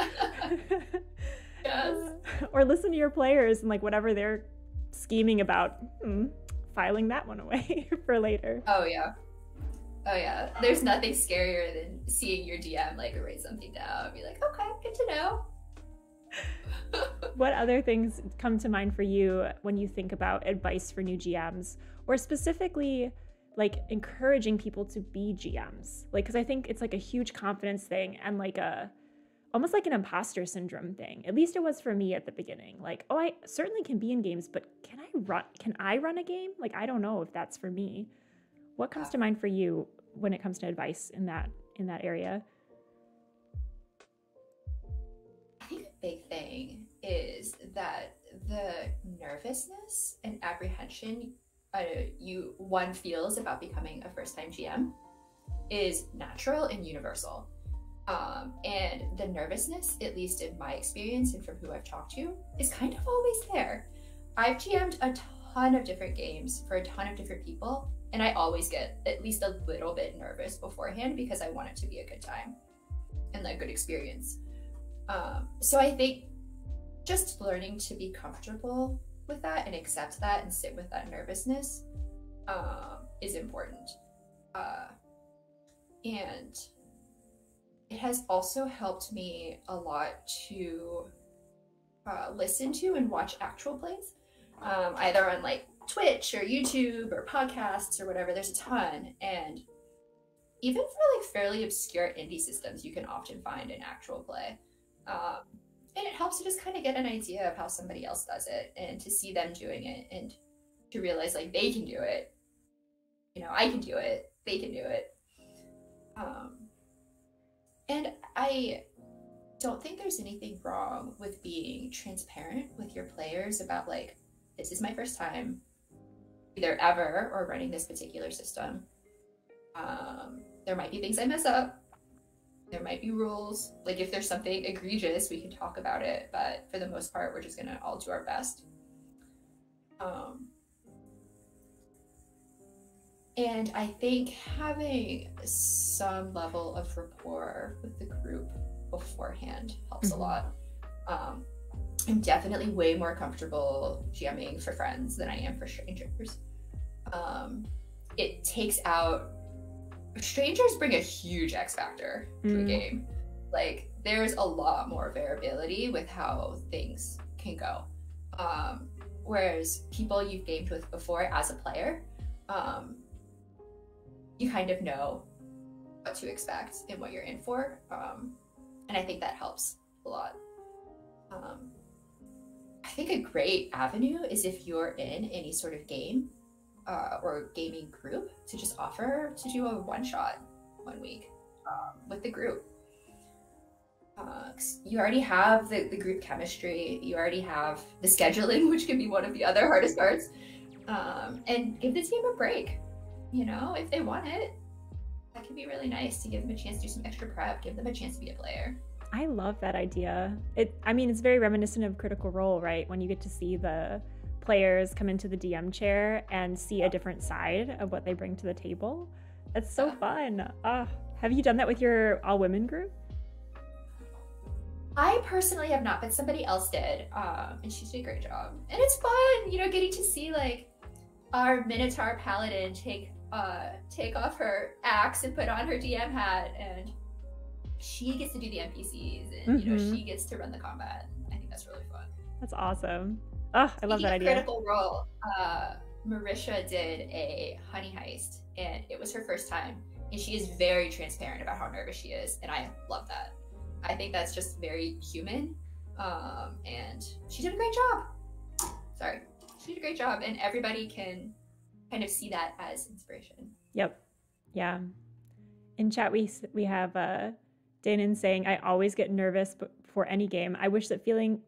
Yes. Or listen to your players and like whatever they're scheming about, filing that one away for later. Oh yeah. There's nothing scarier than seeing your DM like write something down and be like, okay, good to know. What other things come to mind for you when you think about advice for new GMs, or specifically like encouraging people to be GMs? Like, because I think it's like a huge confidence thing and like almost like an imposter syndrome thing. At least it was for me at the beginning. Like, oh, I certainly can be in games, but can I run a game? Like, I don't know if that's for me. What comes to mind for you when it comes to advice in that area? I think a big thing is that the nervousness and apprehension one feels about becoming a first-time GM is natural and universal. And the nervousness, at least in my experience and from who I've talked to, is kind of always there. I've GM'd a ton of different games for a ton of different people, and I always get at least a little bit nervous beforehand because I want it to be a good time and a good experience. So I think just learning to be comfortable with that and accept that and sit with that nervousness is important. And it has also helped me a lot to listen to and watch actual plays, either on like Twitch or YouTube or podcasts or whatever. There's a ton, and even for like fairly obscure indie systems, you can often find an actual play. And it helps to just kind of get an idea of how somebody else does it, and to see them doing it, and to realize like they can do it. You know, I can do it, they can do it. And I don't think there's anything wrong with being transparent with your players about like, this is my first time either ever or running this particular system. There might be things I mess up. There might be rules. Like if there's something egregious, we can talk about it. But for the most part, we're just gonna all do our best. And I think having some level of rapport with the group beforehand helps a lot. I'm definitely way more comfortable GMing for friends than I am for strangers. It takes out, strangers bring a huge X factor to a game. Like there's a lot more variability with how things can go. Whereas people you've gamed with before as a player, you kind of know what to expect and what you're in for. And I think that helps a lot. I think a great avenue is if you're in any sort of game or gaming group, to just offer to do a one-shot 1 week with the group. You already have the group chemistry, you already have the scheduling, which can be one of the other hardest parts, and give the team a break. You know, if they want it, that can be really nice, to give them a chance to do some extra prep, give them a chance to be a player. I love that idea. I mean, it's very reminiscent of Critical Role, right? When you get to see the players come into the DM chair and see a different side of what they bring to the table. That's so fun. Have you done that with your all-women group? I personally have not, but somebody else did, and she did a great job. And it's fun, you know, getting to see like our Minotaur Paladin take off her axe and put on her DM hat, and she gets to do the NPCs, and you know, she gets to run the combat. I think that's really fun. That's awesome. Oh, I love that idea. Critical Role, Marisha did a honey heist, and it was her first time, and she is very transparent about how nervous she is, and I love that. I think that's just very human, and she did a great job. She did a great job, and everybody can kind of see that as inspiration. Yep. Yeah. In chat, we have Danon saying, I always get nervous before any game. I wish that feeling,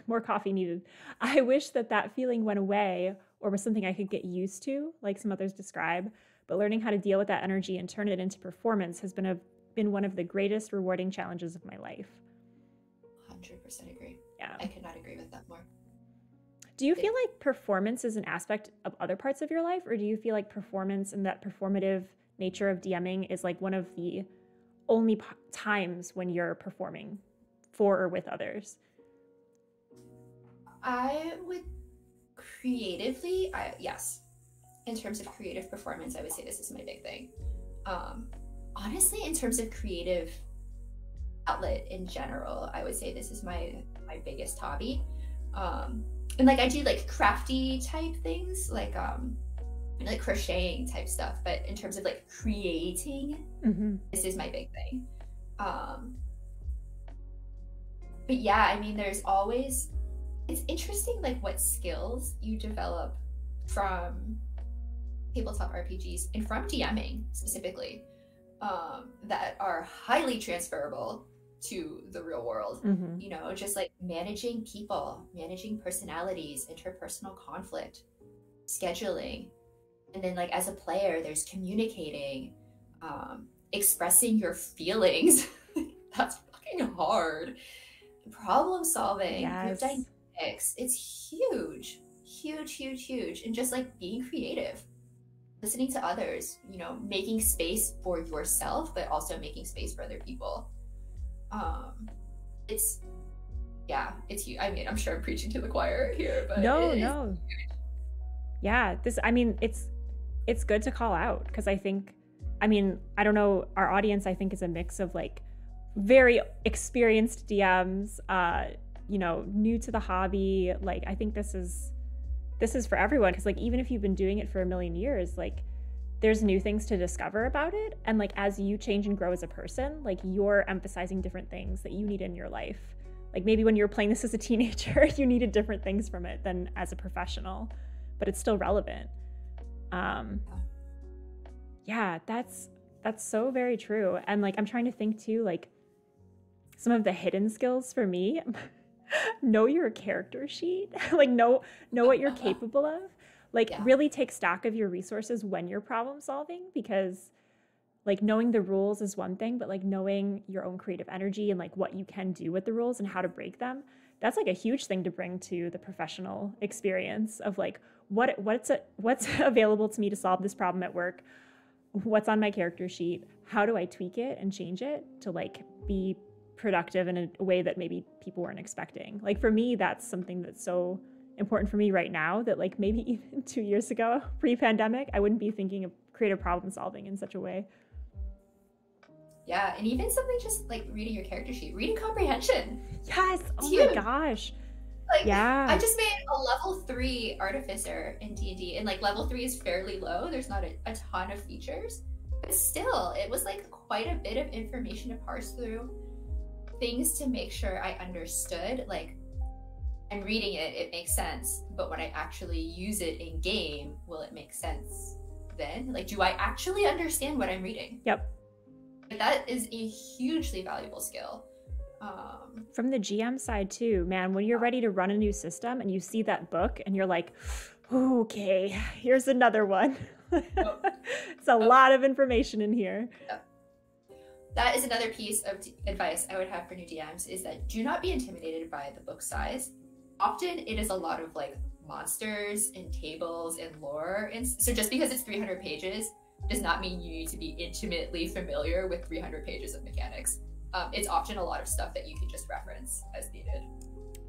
more coffee needed. I wish that feeling went away, or was something I could get used to, like some others describe. But learning how to deal with that energy and turn it into performance has been one of the greatest rewarding challenges of my life. 100% agree. Yeah. I could not agree with that more. Do you feel like performance is an aspect of other parts of your life, or do you feel like performance and that performative nature of DMing is like one of the only times when you're performing for or with others? I would creatively, yes. In terms of creative performance, I would say this is my big thing. Honestly, in terms of creative outlet in general, I would say this is my biggest hobby. And like I do like crafty type things, like crocheting type stuff, but in terms of like creating, this is my big thing. But yeah, I mean, there's always, it's interesting like what skills you develop from tabletop RPGs and from DMing specifically, that are highly transferable to the real world. You know, just like managing people, managing personalities, interpersonal conflict, scheduling, and then like as a player, there's communicating, expressing your feelings. That's fucking hard. Problem solving, group dynamics. It's huge, and just like being creative, listening to others, you know, making space for yourself, but also making space for other people. It's huge. I mean, I'm sure I'm preaching to the choir here, but no. Yeah, it's good to call out, because I think, I mean, I don't know, our audience I think is a mix of like very experienced DMs, you know, new to the hobby, like I think this is for everyone, because like even if you've been doing it for a million years, like there's new things to discover about it. And like as you change and grow as a person, like you're emphasizing different things that you need in your life. Like maybe when you were playing this as a teenager, you needed different things from it than as a professional, but it's still relevant. Yeah, that's so very true. And like I'm trying to think too, like some of the hidden skills for me, know your character sheet, like know what you're capable of. Like really take stock of your resources when you're problem solving, because like knowing the rules is one thing, but like knowing your own creative energy and like what you can do with the rules and how to break them, that's like a huge thing to bring to the professional experience of like what's available to me to solve this problem at work, what's on my character sheet, how do I tweak it and change it to like be productive in a way that maybe people weren't expecting. Like for me, that's something that's so important for me right now that like maybe even 2 years ago, pre-pandemic, I wouldn't be thinking of creative problem solving in such a way. Yeah, and even something just like reading your character sheet, reading comprehension. Yes, oh my gosh. Like, yeah, I just made a level 3 artificer in D&D, and like level 3 is fairly low. There's not a ton of features, but still, it was like quite a bit of information to parse through, things to make sure I understood. Like, I'm reading it, it makes sense, but when I actually use it in game, will it make sense then? Like, do I actually understand what I'm reading? Yep. But that is a hugely valuable skill. From the GM side too, man, when you're ready to run a new system and you see that book and you're like, okay, here's another one. It's a lot of information in here. That is another piece of advice I would have for new DMs, is that do not be intimidated by the book size. Often it is a lot of like monsters and tables and lore. And so just because it's 300 pages does not mean you need to be intimately familiar with 300 pages of mechanics. It's often a lot of stuff that you can just reference as needed.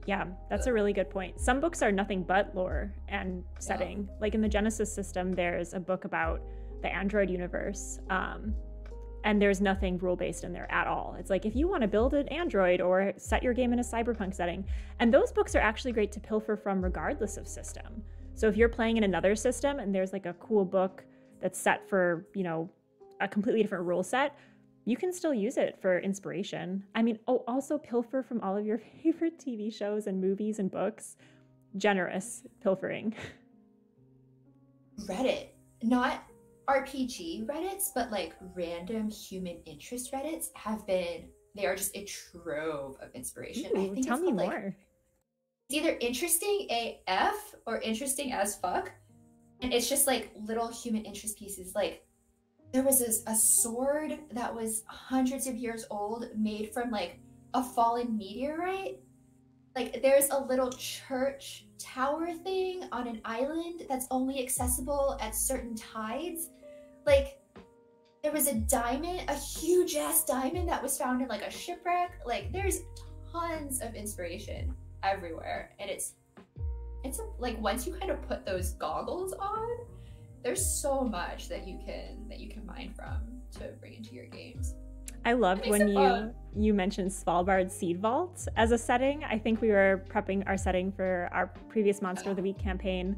Yeah, that's a really good point. Some books are nothing but lore and setting. Like in the Genesis system, there's a book about the Android universe, and there's nothing rule-based in there at all. It's like if you want to build an Android or set your game in a cyberpunk setting, and those books are actually great to pilfer from regardless of system. So if you're playing in another system and there's like a cool book that's set for, you know, a completely different rule set, you can still use it for inspiration. I mean, also pilfer from all of your favorite TV shows and movies and books. Generous pilfering. Reddit, not RPG Reddits, but like random human interest Reddits they are just a trove of inspiration. Ooh, I think tell me more. Like, it's either interesting AF or interesting as fuck. And it's just like little human interest pieces. Like, there was a sword that was hundreds of years old, made from like a fallen meteorite. Like there's a little church tower thing on an island that's only accessible at certain tides. Like there was a diamond, a huge ass diamond that was found in like a shipwreck. Like there's tons of inspiration everywhere. And it's like once you kind of put those goggles on, there's so much that you can mine from to bring into your games. I loved when you mentioned Svalbard Seed Vault as a setting. I think we were prepping our setting for our previous Monster of the Week campaign,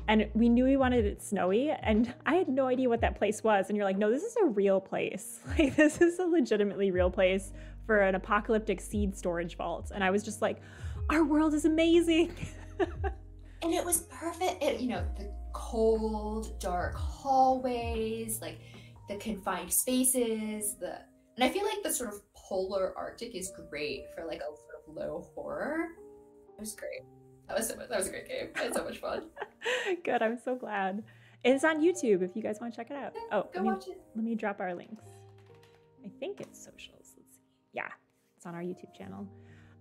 and we knew we wanted it snowy, and I had no idea what that place was. And you're like, no, this is a real place. Like this is a legitimately real place for an apocalyptic seed storage vault. And I was just like, our world is amazing. And it was perfect. The cold, dark hallways, like the confined spaces, and I feel like the sort of polar Arctic is great for like a sort of low horror. It was great. That was a great game. I had so much fun. Good, I'm so glad. It's on YouTube if you guys want to check it out. Yeah, watch it. Let me drop our links. I think it's socials. Let's see. Yeah, it's on our YouTube channel.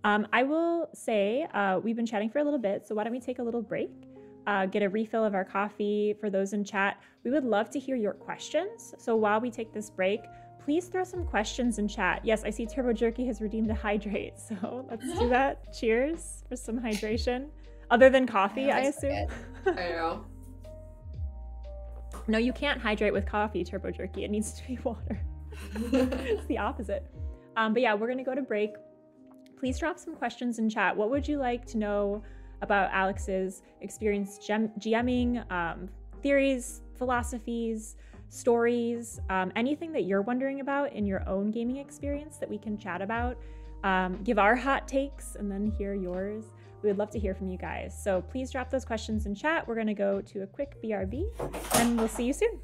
I will say we've been chatting for a little bit, so why don't we take a little break, get a refill of our coffee. For those in chat, we would love to hear your questions. So while we take this break, please throw some questions in chat. Yes, I see Turbo Jerky has redeemed a hydrate, so let's do that. Cheers for some hydration. Other than coffee, I assume. I know. No, you can't hydrate with coffee, Turbo Jerky. It needs to be water. It's the opposite. But yeah, we're gonna go to break. please drop some questions in chat. What would you like to know about Alex's experience GMing, theories, philosophies, stories, anything that you're wondering about in your own gaming experience that we can chat about, give our hot takes and then hear yours. We would love to hear from you guys. So please drop those questions in chat. We're gonna go to a quick BRB and we'll see you soon.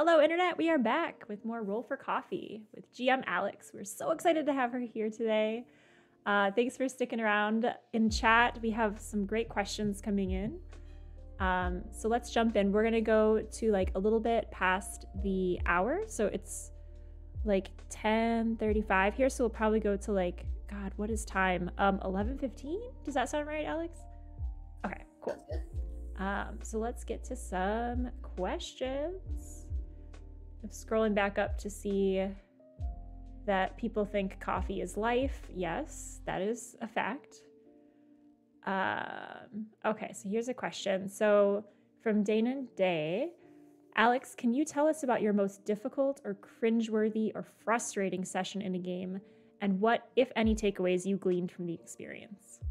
Hello, Internet. We are back with more Roll for Coffee with GM Alex. We're so excited to have her here today. Thanks for sticking around. In chat, we have some great questions coming in. So let's jump in. We're going to go to like a little bit past the hour. So it's like 10:35 here. So we'll probably go to like, God, what is time? 11:15? Does that sound right, Alex? Okay, cool. So let's get to some questions. I'm scrolling back up to see that people think coffee is life. Yes, that is a fact. Okay, so here's a question. So from Dana Day, Alex, can you tell us about your most difficult or cringeworthy or frustrating session in a game, and what, if any, takeaways you gleaned from the experience?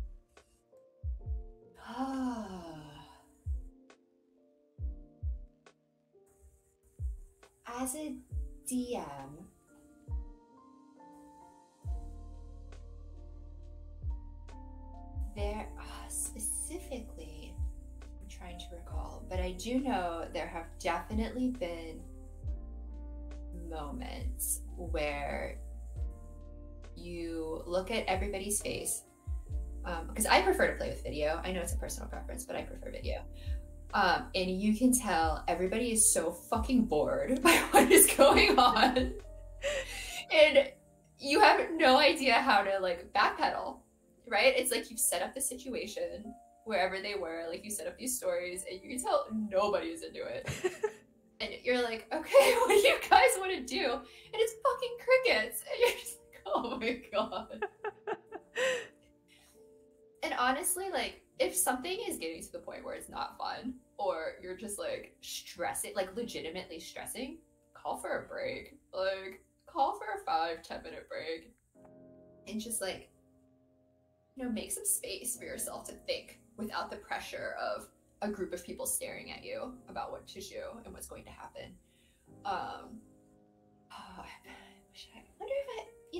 As a DM, there specifically, I'm trying to recall, but I do know there have definitely been moments where you look at everybody's face, because I prefer to play with video. I know it's a personal preference, but I prefer video. And you can tell everybody is so fucking bored by what is going on. And you have no idea how to like backpedal, right? It's like you've set up the situation wherever they were, like you set up these stories and you can tell nobody is into it. And you're like, okay, what do you guys want to do? And it's fucking crickets. And you're just like, oh my God. And honestly, like, if something is getting to the point where it's not fun, or you're just like stressing, like legitimately stressing, call for a break. Like, call for a 5-10 minute break. And just like, you know, make some space for yourself to think without the pressure of a group of people staring at you about what to do and what's going to happen. I wonder if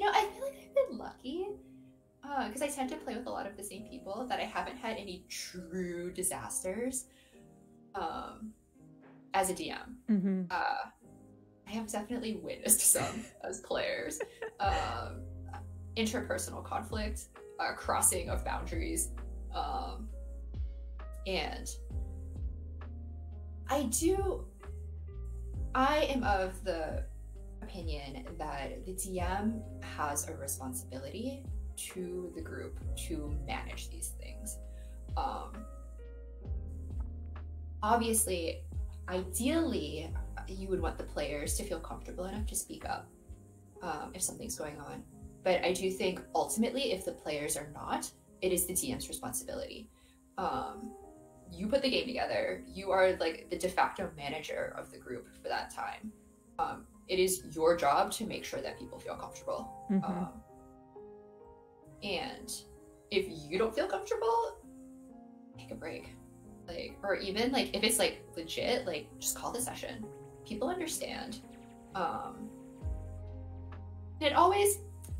I feel like I've been lucky. Because I tend to play with a lot of the same people, that I haven't had any true disasters as a DM. Mm-hmm. I have definitely witnessed some as players. Interpersonal conflict, crossing of boundaries, and I am of the opinion that the DM has a responsibility to the group to manage these things. Obviously, ideally, you would want the players to feel comfortable enough to speak up if something's going on. But I do think ultimately, if the players are not, it is the DM's responsibility. You put the game together. You are like the de facto manager of the group for that time. It is your job to make sure that people feel comfortable. Mm-hmm. And if you don't feel comfortable, take a break. Like, or even like if it's like legit, like just call the session. People understand.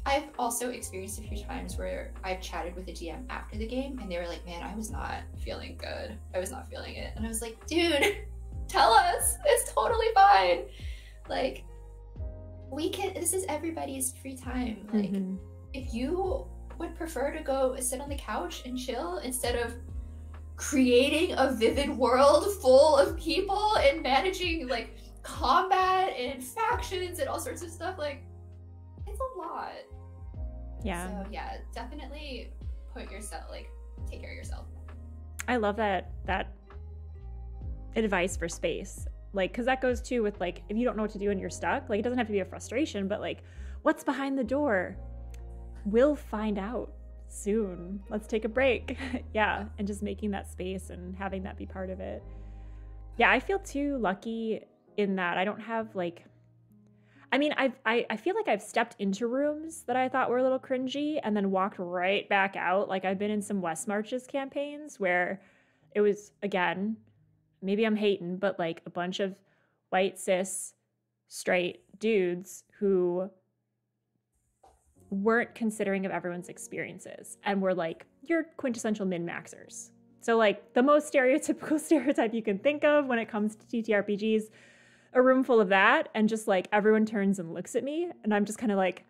I've also experienced a few times where I've chatted with a DM after the game and they were like, man, I was not feeling good. I was not feeling it. And I was like, dude, tell us. It's totally fine. Like, this is everybody's free time. Like, mm-hmm. If you would prefer to go sit on the couch and chill instead of creating a vivid world full of people and managing like combat and factions and all sorts of stuff, like, it's a lot. Yeah. So yeah, definitely take care of yourself. I love that advice for space. Like, because that goes too with like, if you don't know what to do and you're stuck, like it doesn't have to be a frustration, but like, what's behind the door? We'll find out soon. Let's take a break. Yeah. And just making that space and having that be part of it. Yeah. I feel too lucky in that I don't have like, I mean, I feel like I've stepped into rooms that I thought were a little cringy and then walked right back out. Like I've been in some West Marches campaigns where it was, again, maybe I'm hating, but like a bunch of white, cis, straight dudes who weren't considering of everyone's experiences and were like, you're quintessential min-maxers. So like the most stereotypical stereotype you can think of when it comes to TTRPGs, a room full of that and just like everyone turns and looks at me and I'm just kind of like,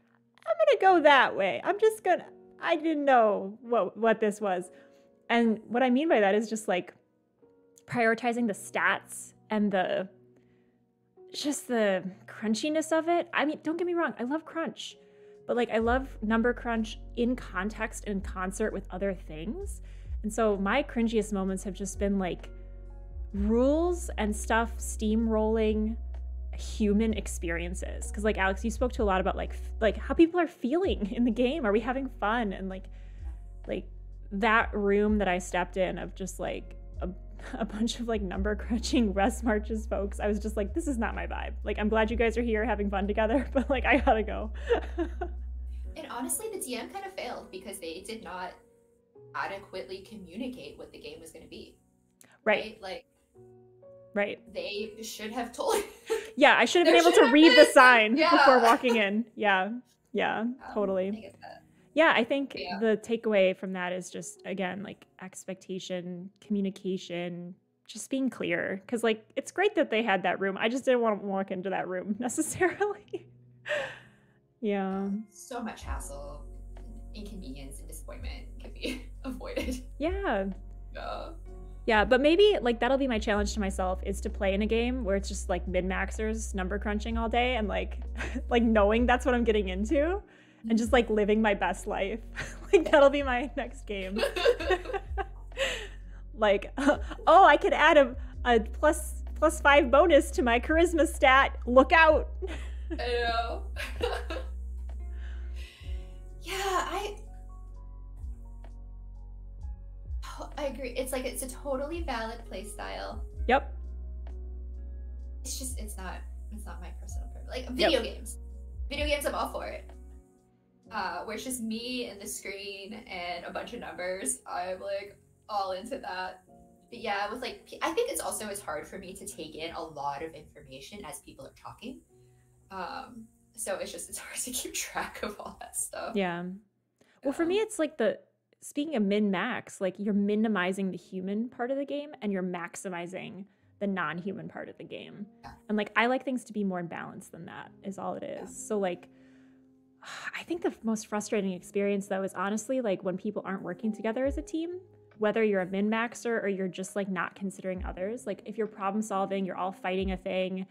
I'm gonna go that way. I didn't know what this was. And what I mean by that is just like prioritizing the stats and just the crunchiness of it. I mean, don't get me wrong, I love crunch, but like I love number crunch in context and concert with other things. And so my cringiest moments have just been like rules and stuff steamrolling human experiences. Because like Alex, you spoke to a lot about like how people are feeling in the game. Are we having fun? And like that room that I stepped in of just like a bunch of like number crunching rest marches folks, I was just like, this is not my vibe. Like, I'm glad you guys are here having fun together, but like I gotta go. And honestly, the DM kind of failed because they did not adequately communicate what the game was going to be. Right. Like, right. They should have told. Yeah, I should have been able to read the sign before walking in. Yeah, totally. I get that. Yeah, I think the takeaway from that is just, again, like expectation, communication, just being clear. Because like, it's great that they had that room. I just didn't want to walk into that room necessarily. Yeah. So much hassle, inconvenience, and disappointment can be avoided. Yeah. Yeah, but maybe like that'll be my challenge to myself is to play in a game where it's just like min-maxers number crunching all day and like like knowing that's what I'm getting into and just like living my best life. Like that'll be my next game. Like, oh, I could add a plus 5 bonus to my charisma stat. Look out. I know. Yeah, I agree. It's like, it's a totally valid play style. Yep. It's just, it's not my personal preference. Like video games, I'm all for it. Where it's just me and the screen and a bunch of numbers. I'm like all into that. But yeah, with like, I think it's hard for me to take in a lot of information as people are talking. So it's hard to keep track of all that stuff. Yeah. Well, for me, it's like speaking of min-max, like you're minimizing the human part of the game and you're maximizing the non-human part of the game. Yeah. And like, I like things to be more in balance than that is all it is. Yeah. So like, I think the most frustrating experience though is honestly like when people aren't working together as a team, whether you're a min-maxer or you're just like not considering others. Like if you're problem solving, you're all fighting a thing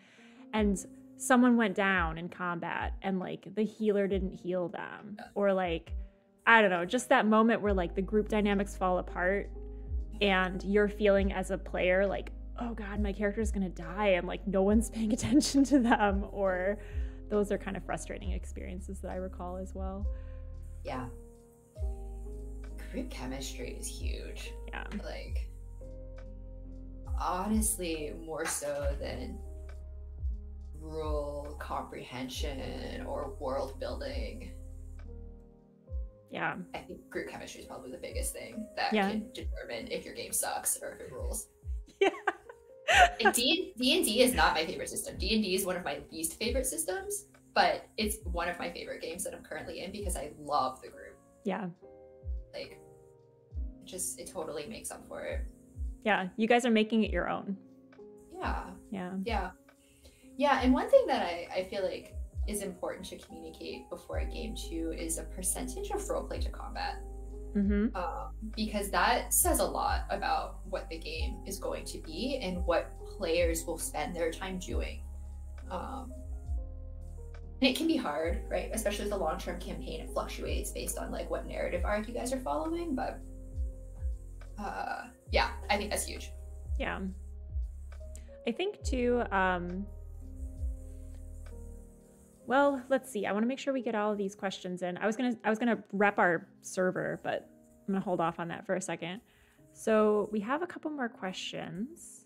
and someone went down in combat and like the healer didn't heal them, or like, I don't know, just that moment where like the group dynamics fall apart and you're feeling as a player like, oh God, my character's gonna die and like no one's paying attention to them, or those are kind of frustrating experiences that I recall as well. Yeah. Group chemistry is huge. Yeah. Like, honestly, more so than rule comprehension or world building. Yeah. I think group chemistry is probably the biggest thing that can determine if your game sucks or if it rules. Yeah. And D&D is not my favorite system. D&D is one of my least favorite systems, but it's one of my favorite games that I'm currently in because I love the group. Yeah. Like, it totally makes up for it. Yeah. You guys are making it your own. Yeah. Yeah. Yeah. Yeah, and one thing that I feel like is important to communicate before a game too is a percentage of roleplay to combat. Mm-hmm. Because that says a lot about what the game is going to be and what players will spend their time doing. And it can be hard, right? Especially with a long-term campaign, it fluctuates based on like what narrative arc you guys are following. But yeah, I think that's huge. Yeah. I think too, well, let's see. I want to make sure we get all of these questions in. I was gonna rep our server, but I'm gonna hold off on that for a second. So we have a couple more questions.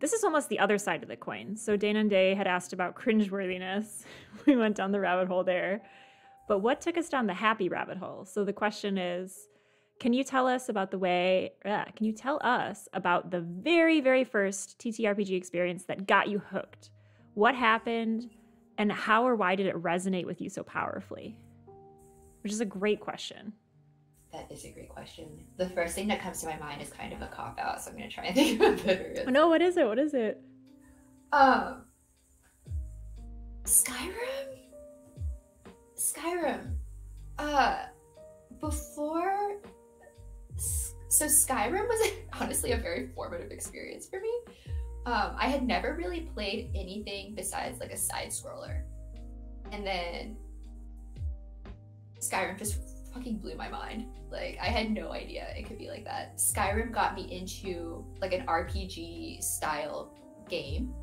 This is almost the other side of the coin. So Dana and Day had asked about cringeworthiness. We went down the rabbit hole there. But what took us down the happy rabbit hole? So the question is, can you tell us about the very, very first TTRPG experience that got you hooked? What happened? And how or why did it resonate with you so powerfully? Which is a great question. That is a great question. The first thing that comes to my mind is kind of a cop-out, so I'm going to try and think of a better. Oh, no, what is it? Um, Skyrim. Skyrim. Uh, before. So Skyrim was honestly a very formative experience for me. I had never really played anything besides like a side scroller, and then Skyrim just fucking blew my mind. Like, I had no idea it could be like that. Skyrim got me into like an RPG style game.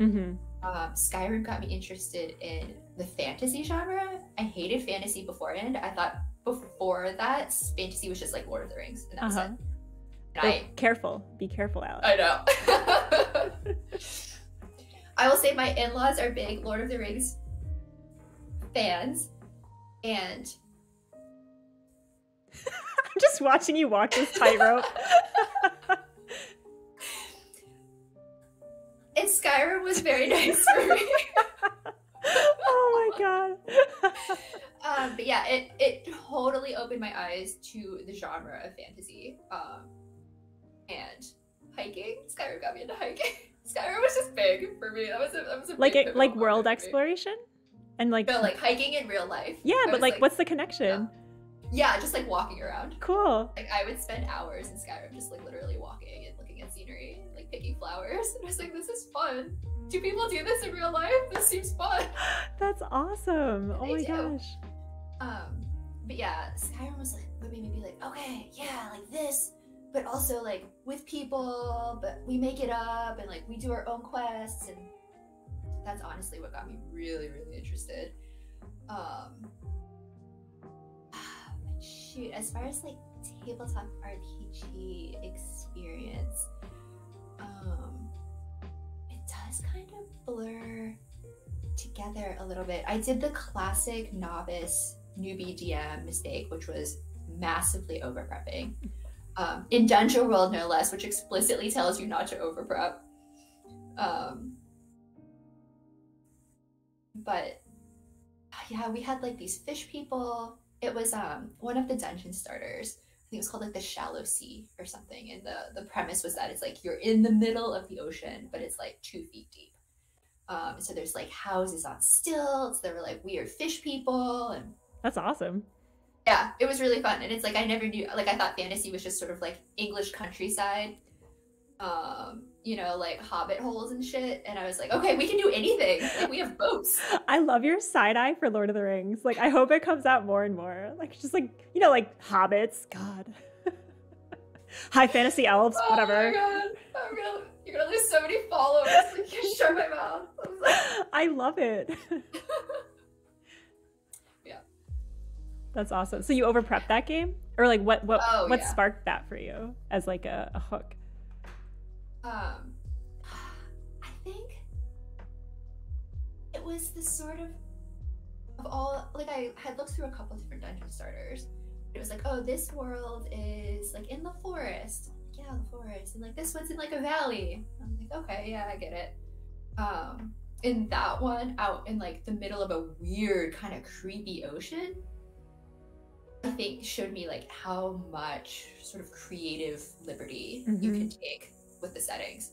Skyrim got me interested in the fantasy genre. I hated fantasy beforehand. I thought before that fantasy was just like Lord of the Rings, and that was it. Careful. Be careful, Alex. I know. I will say my in-laws are big Lord of the Rings fans, and I'm just watching you walk this tightrope. And Skyrim was very nice for me. Oh my god. But yeah, it totally opened my eyes to the genre of fantasy. And hiking. Skyrim got me into hiking. Skyrim was just big for me. That was a like world exploration, and like no, like hiking in real life. Yeah, but like what's the connection? Yeah, just like walking around. Cool. Like I would spend hours in Skyrim just like literally walking and looking at scenery, and, like picking flowers, and I was like, this is fun. Do people do this in real life? This seems fun. That's awesome. Oh my gosh. But yeah, Skyrim was like what made me be like, okay, yeah, like this. But also like with people, but we make it up and like we do our own quests, and that's honestly what got me really, really interested. Shoot, as far as like tabletop RPG experience, it does kind of blur together a little bit. I did the classic novice newbie DM mistake, which was massively over prepping. In Dungeon World, no less, which explicitly tells you not to over prep. But yeah, we had like these fish people. It was one of the dungeon starters. I think it was called like the Shallow Sea or something. And the premise was that it's like you're in the middle of the ocean, but it's like 2 feet deep. So there's like houses on stilts. There were like weird fish people, and that's awesome. Yeah, it was really fun. And it's like I never knew, like I thought fantasy was just sort of like English countryside, you know, like hobbit holes and shit. And I was like, okay, we can do anything. Like we have boats. I love your side eye for Lord of the Rings. Like I hope it comes out more and more. Like just like, you know, like hobbits. God. High fantasy elves, whatever. Oh my god. You're gonna lose so many followers. Like, you shut my mouth. I love it. Yeah. That's awesome. So you over prepped that game? Or like what yeah. sparked that for you as like a hook? I think it was the sort of all, like I had looked through a couple different dungeon starters. It was like, oh, this world is like in the forest. Yeah, the forest. And like this one's in like a valley. I'm like, okay, yeah, I get it. In that one, out in like the middle of a weird kind of creepy ocean, I think showed me like how much sort of creative liberty you can take with the settings.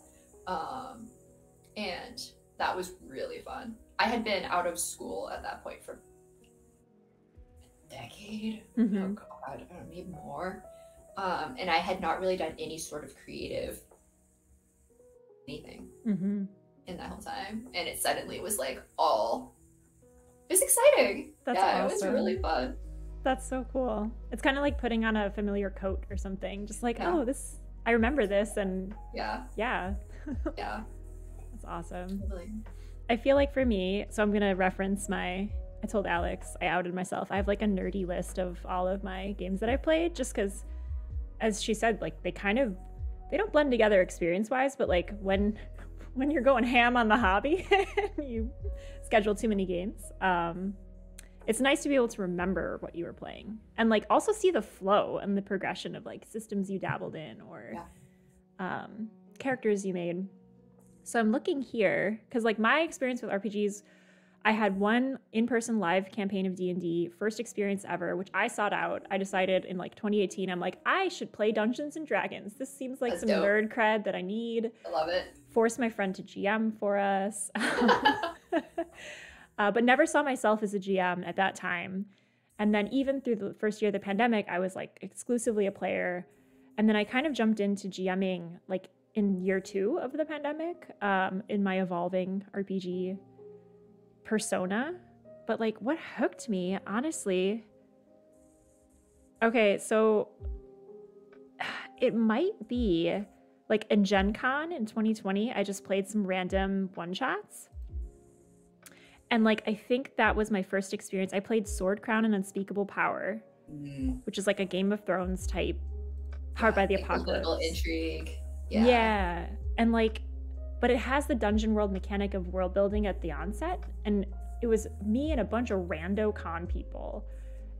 And that was really fun. I had been out of school at that point for a decade. Oh god, maybe more. And I had not really done any sort of creative anything in that whole time. And it suddenly was like all, it was exciting. That's awesome. It was really fun. That's so cool. It's kind of like putting on a familiar coat or something. Just like, oh, this, I remember this, and yeah. That's awesome. Totally. I feel like for me, so I'm going to reference I told Alex, I outed myself. I have like a nerdy list of all of my games that I've played, just because, as she said, like they don't blend together experience-wise, but like when you're going ham on the hobby, you schedule too many games. It's nice to be able to remember what you were playing and like also see the flow and the progression of like systems you dabbled in or characters you made. So I'm looking here because like my experience with RPGs, I had one in-person live campaign of D&D, first experience ever, which I sought out. I decided in like 2018, I'm like, I should play Dungeons and Dragons. This seems like That's some dope. nerd cred that I need. I love it. Forced my friend to GM for us. But never saw myself as a GM at that time. And then even through the first year of the pandemic, I was like exclusively a player. And then I kind of jumped into GMing like in year 2 of the pandemic, in my evolving RPG persona. But like what hooked me, honestly, okay, so it might be like in Gen Con in 2020, I just played some random one-shots. And like I think that was my first experience. I played Sword Crown and Unspeakable Power, which is like a Game of Thrones type, Powered by the like Apocalypse. Political intrigue. Yeah. And like, but it has the dungeon world mechanic of world building at the onset. And it was me and a bunch of rando con people.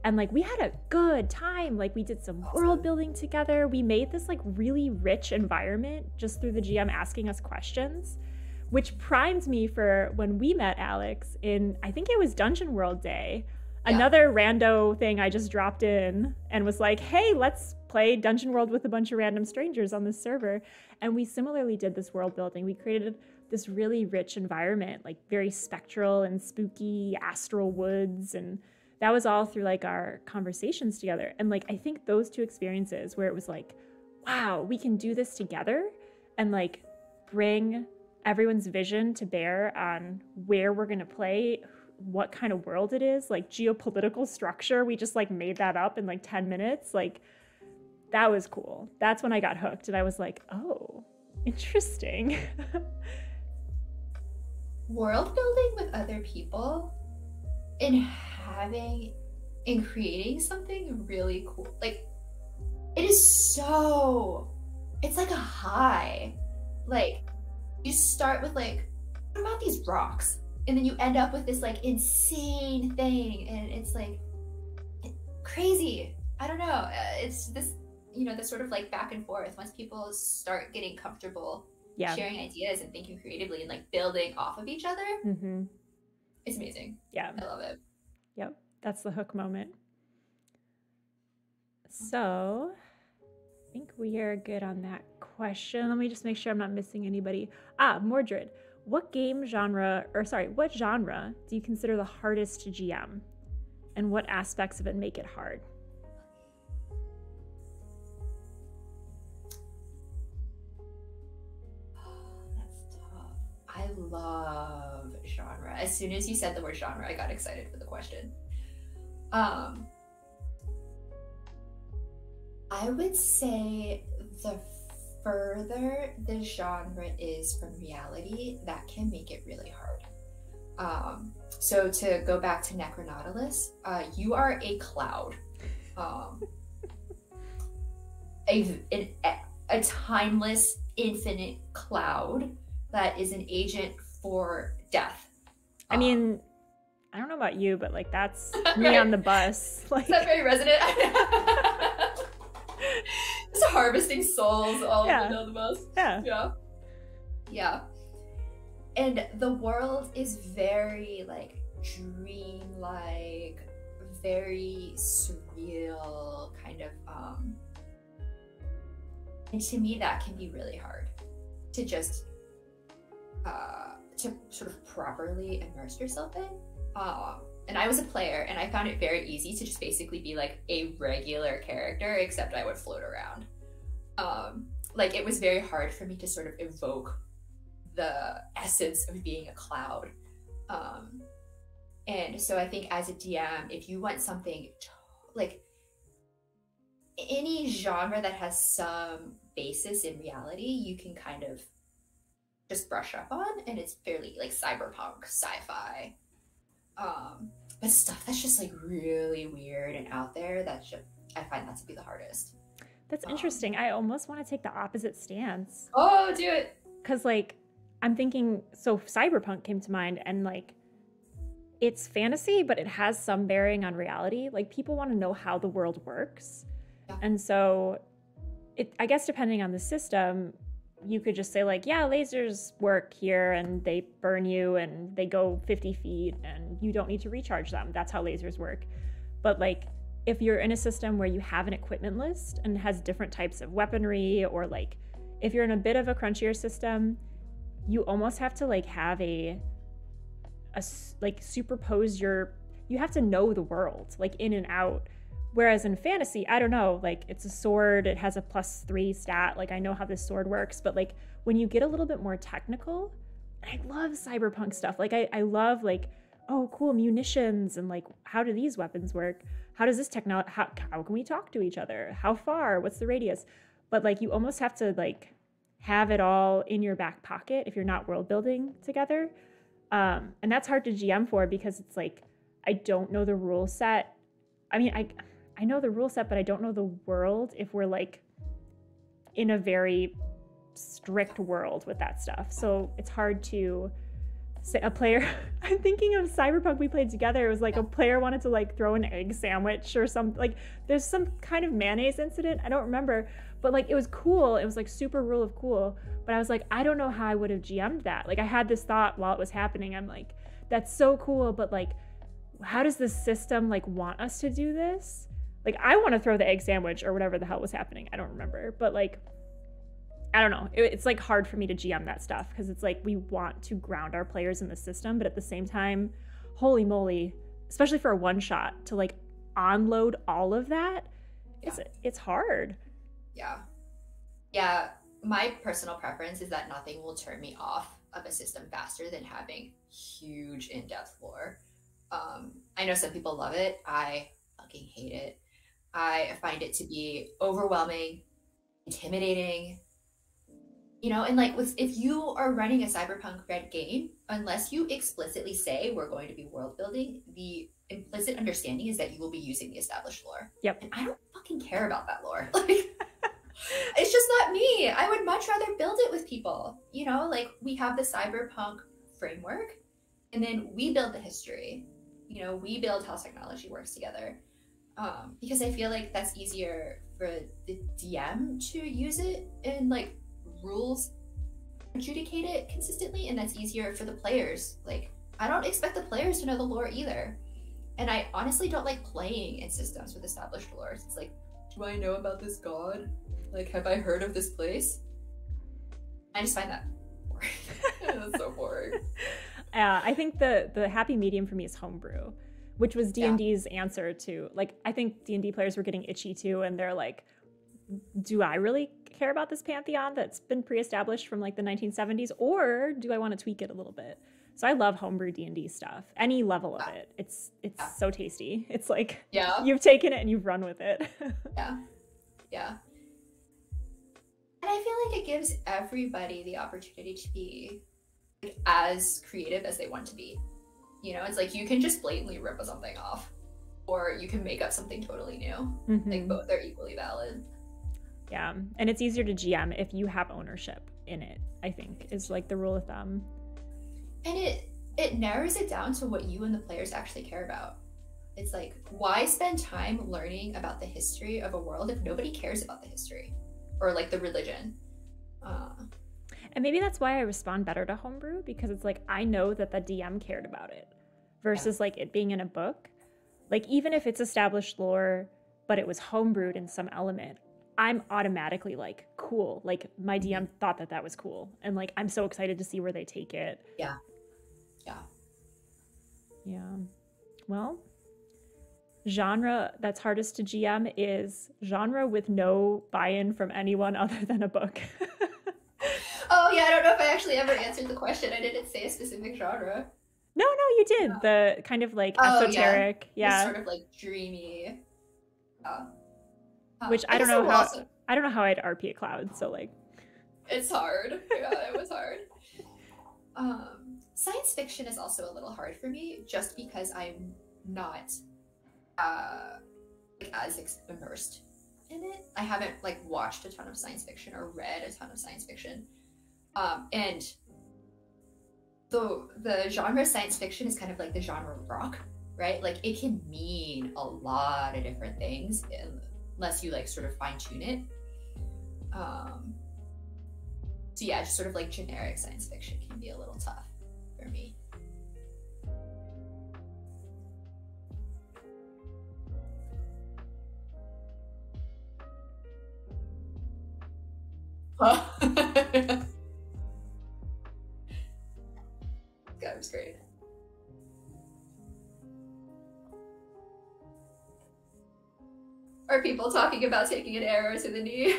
And like, we had a good time. Like we did some world building together. We made this like really rich environment just through the GM asking us questions, which primed me for when we met Alex in, I think it was Dungeon World Day. Yeah. Another rando thing I just dropped in and was like, hey, let's play Dungeon World with a bunch of random strangers on this server. And we similarly did this world building. We created this really rich environment, like very spectral and spooky astral woods. And that was all through like our conversations together. And like, I think those two experiences where it was like, wow, we can do this together and like bring everyone's vision to bear on where we're going to play, what kind of world it is, like geopolitical structure. We just like made that up in like 10 minutes. Like that was cool. That's when I got hooked and I was like, oh, interesting. World building with other people and creating something really cool. Like it is so, it's like a high. Like you start with like, what about these rocks? And then you end up with this like insane thing and it's like crazy. I don't know. It's this, you know, this sort of like back and forth once people start getting comfortable sharing ideas and thinking creatively and like building off of each other. Mm-hmm. It's amazing. Yeah. I love it. Yep. That's the hook moment. So I think we are good on that question. Let me just make sure I'm not missing anybody. Mordred. What genre do you consider the hardest to GM? And what aspects of it make it hard? That's tough. I love genre. As soon as you said the word genre, I got excited for the question. I would say the further the genre is from reality, that can make it really hard. So to go back to Necronautilus, you are a cloud, a timeless, infinite cloud that is an agent for death. I mean, I don't know about you, but like that's me right. On the bus. Like, is that very resonant? Just harvesting souls all up and down the bus. Yeah. And the world is very like dreamlike, very surreal kind of and to me that can be really hard to just to sort of properly immerse yourself in. And I was a player and I found it very easy to just basically be like a regular character, except I would float around. Like it was very hard for me to sort of evoke the essence of being a cloud. And so I think as a DM, if you want something like any genre that has some basis in reality, you can kind of just brush up on, and it's fairly like cyberpunk, sci-fi. But stuff that's just like really weird and out there, I find that to be the hardest. That's interesting. I almost want to take the opposite stance. Oh, do it. Because like I'm thinking, so cyberpunk came to mind, and like it's fantasy, but it has some bearing on reality. Like people want to know how the world works. Yeah. And so I guess depending on the system, you could just say like, yeah, lasers work here and they burn you and they go 50 feet and you don't need to recharge them. That's how lasers work. But like, if you're in a system where you have an equipment list and has different types of weaponry, or like if you're in a bit of a crunchier system, you almost have to like have a like superpose you have to know the world like in and out. Whereas in fantasy, I don't know, like it's a sword, it has a +3 stat, like I know how this sword works. But like when you get a little bit more technical, I love cyberpunk stuff. Like I love like, oh cool, munitions, and like how do these weapons work? How does this technology, how can we talk to each other? How far? What's the radius? But like you almost have to like have it all in your back pocket if you're not world building together. And that's hard to GM for, because it's like, I don't know the rule set. I mean, I know the rule set, but I don't know the world if we're like in a very strict world with that stuff. So it's hard to say a player. I'm thinking of Cyberpunk we played together. It was like a player wanted to like throw an egg sandwich or something. Like there's some kind of mayonnaise incident. I don't remember, but like it was cool. It was like super rule of cool. But I was like, I don't know how I would have GM'd that. Like I had this thought while it was happening. I'm like, that's so cool, but like, how does the system like want us to do this? Like I want to throw the egg sandwich or whatever the hell was happening. I don't remember, but like, I don't know. It's like hard for me to GM that stuff, because it's like we want to ground our players in the system, but at the same time, holy moly, especially for a one shot to like unload all of that, it's hard. Yeah. My personal preference is that nothing will turn me off of a system faster than having huge in-depth lore. I know some people love it. I fucking hate it. I find it to be overwhelming, intimidating, you know, and like if you are running a cyberpunk red game, unless you explicitly say we're going to be world building, the implicit understanding is that you will be using the established lore. Yep. And I don't fucking care about that lore. Like, it's just not me. I would much rather build it with people. You know, like we have the cyberpunk framework, and then we build the history. You know, we build how technology works together. Because I feel like that's easier for the DM to use it and like rules adjudicate it consistently, and that's easier for the players. Like I don't expect the players to know the lore either, and I honestly don't like playing in systems with established lore. It's like, do I know about this god? Like, have I heard of this place? I just find that boring. That's so boring. I think the happy medium for me is homebrew, which was D&D's answer to, like, I think D&D players were getting itchy too, and they're like, do I really care about this pantheon that's been pre-established from like the 1970s, or do I want to tweak it a little bit? So I love homebrew D&D stuff, any level of it. It's so tasty. It's like, you've taken it and you've run with it. Yeah. And I feel like it gives everybody the opportunity to be like, as creative as they want to be. You know, it's like you can just blatantly rip something off, or you can make up something totally new. Mm-hmm. Like both are equally valid. Yeah, and it's easier to GM if you have ownership in it, I think, is like the rule of thumb. And it narrows it down to what you and the players actually care about. It's like, why spend time learning about the history of a world if nobody cares about the history or like the religion? And maybe that's why I respond better to homebrew, because it's like, I know that the DM cared about it versus like it being in a book. Like even if it's established lore, but it was homebrewed in some element, I'm automatically like, cool. Like my DM thought that was cool. And like, I'm so excited to see where they take it. Yeah. Well, genre that's hardest to GM is genre with no buy-in from anyone other than a book. Oh yeah, I don't know if I actually ever answered the question. I didn't say a specific genre. No, you did. The kind of like esoteric, sort of like dreamy. Which I don't know how. I don't know how I'd RP a cloud. So like, it's hard. Yeah, it was hard. Science fiction is also a little hard for me, just because I'm not like as immersed in it. I haven't like watched a ton of science fiction or read a ton of science fiction. And the genre science fiction is kind of like the genre rock, right? Like it can mean a lot of different things unless you like sort of fine tune it. So yeah, just sort of like generic science fiction can be a little tough for me. That was great. Are people talking about taking an arrow to the knee?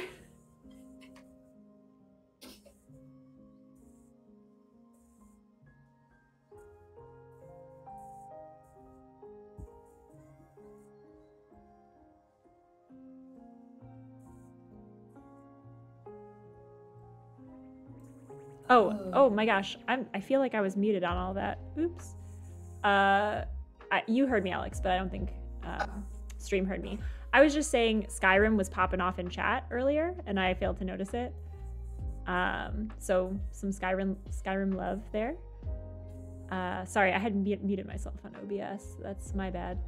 Oh my gosh. I feel like I was muted on all that. Oops. You heard me, Alex, but I don't think stream heard me. I was just saying Skyrim was popping off in chat earlier, and I failed to notice it. So some Skyrim love there. Sorry, I had muted myself on OBS. That's my bad.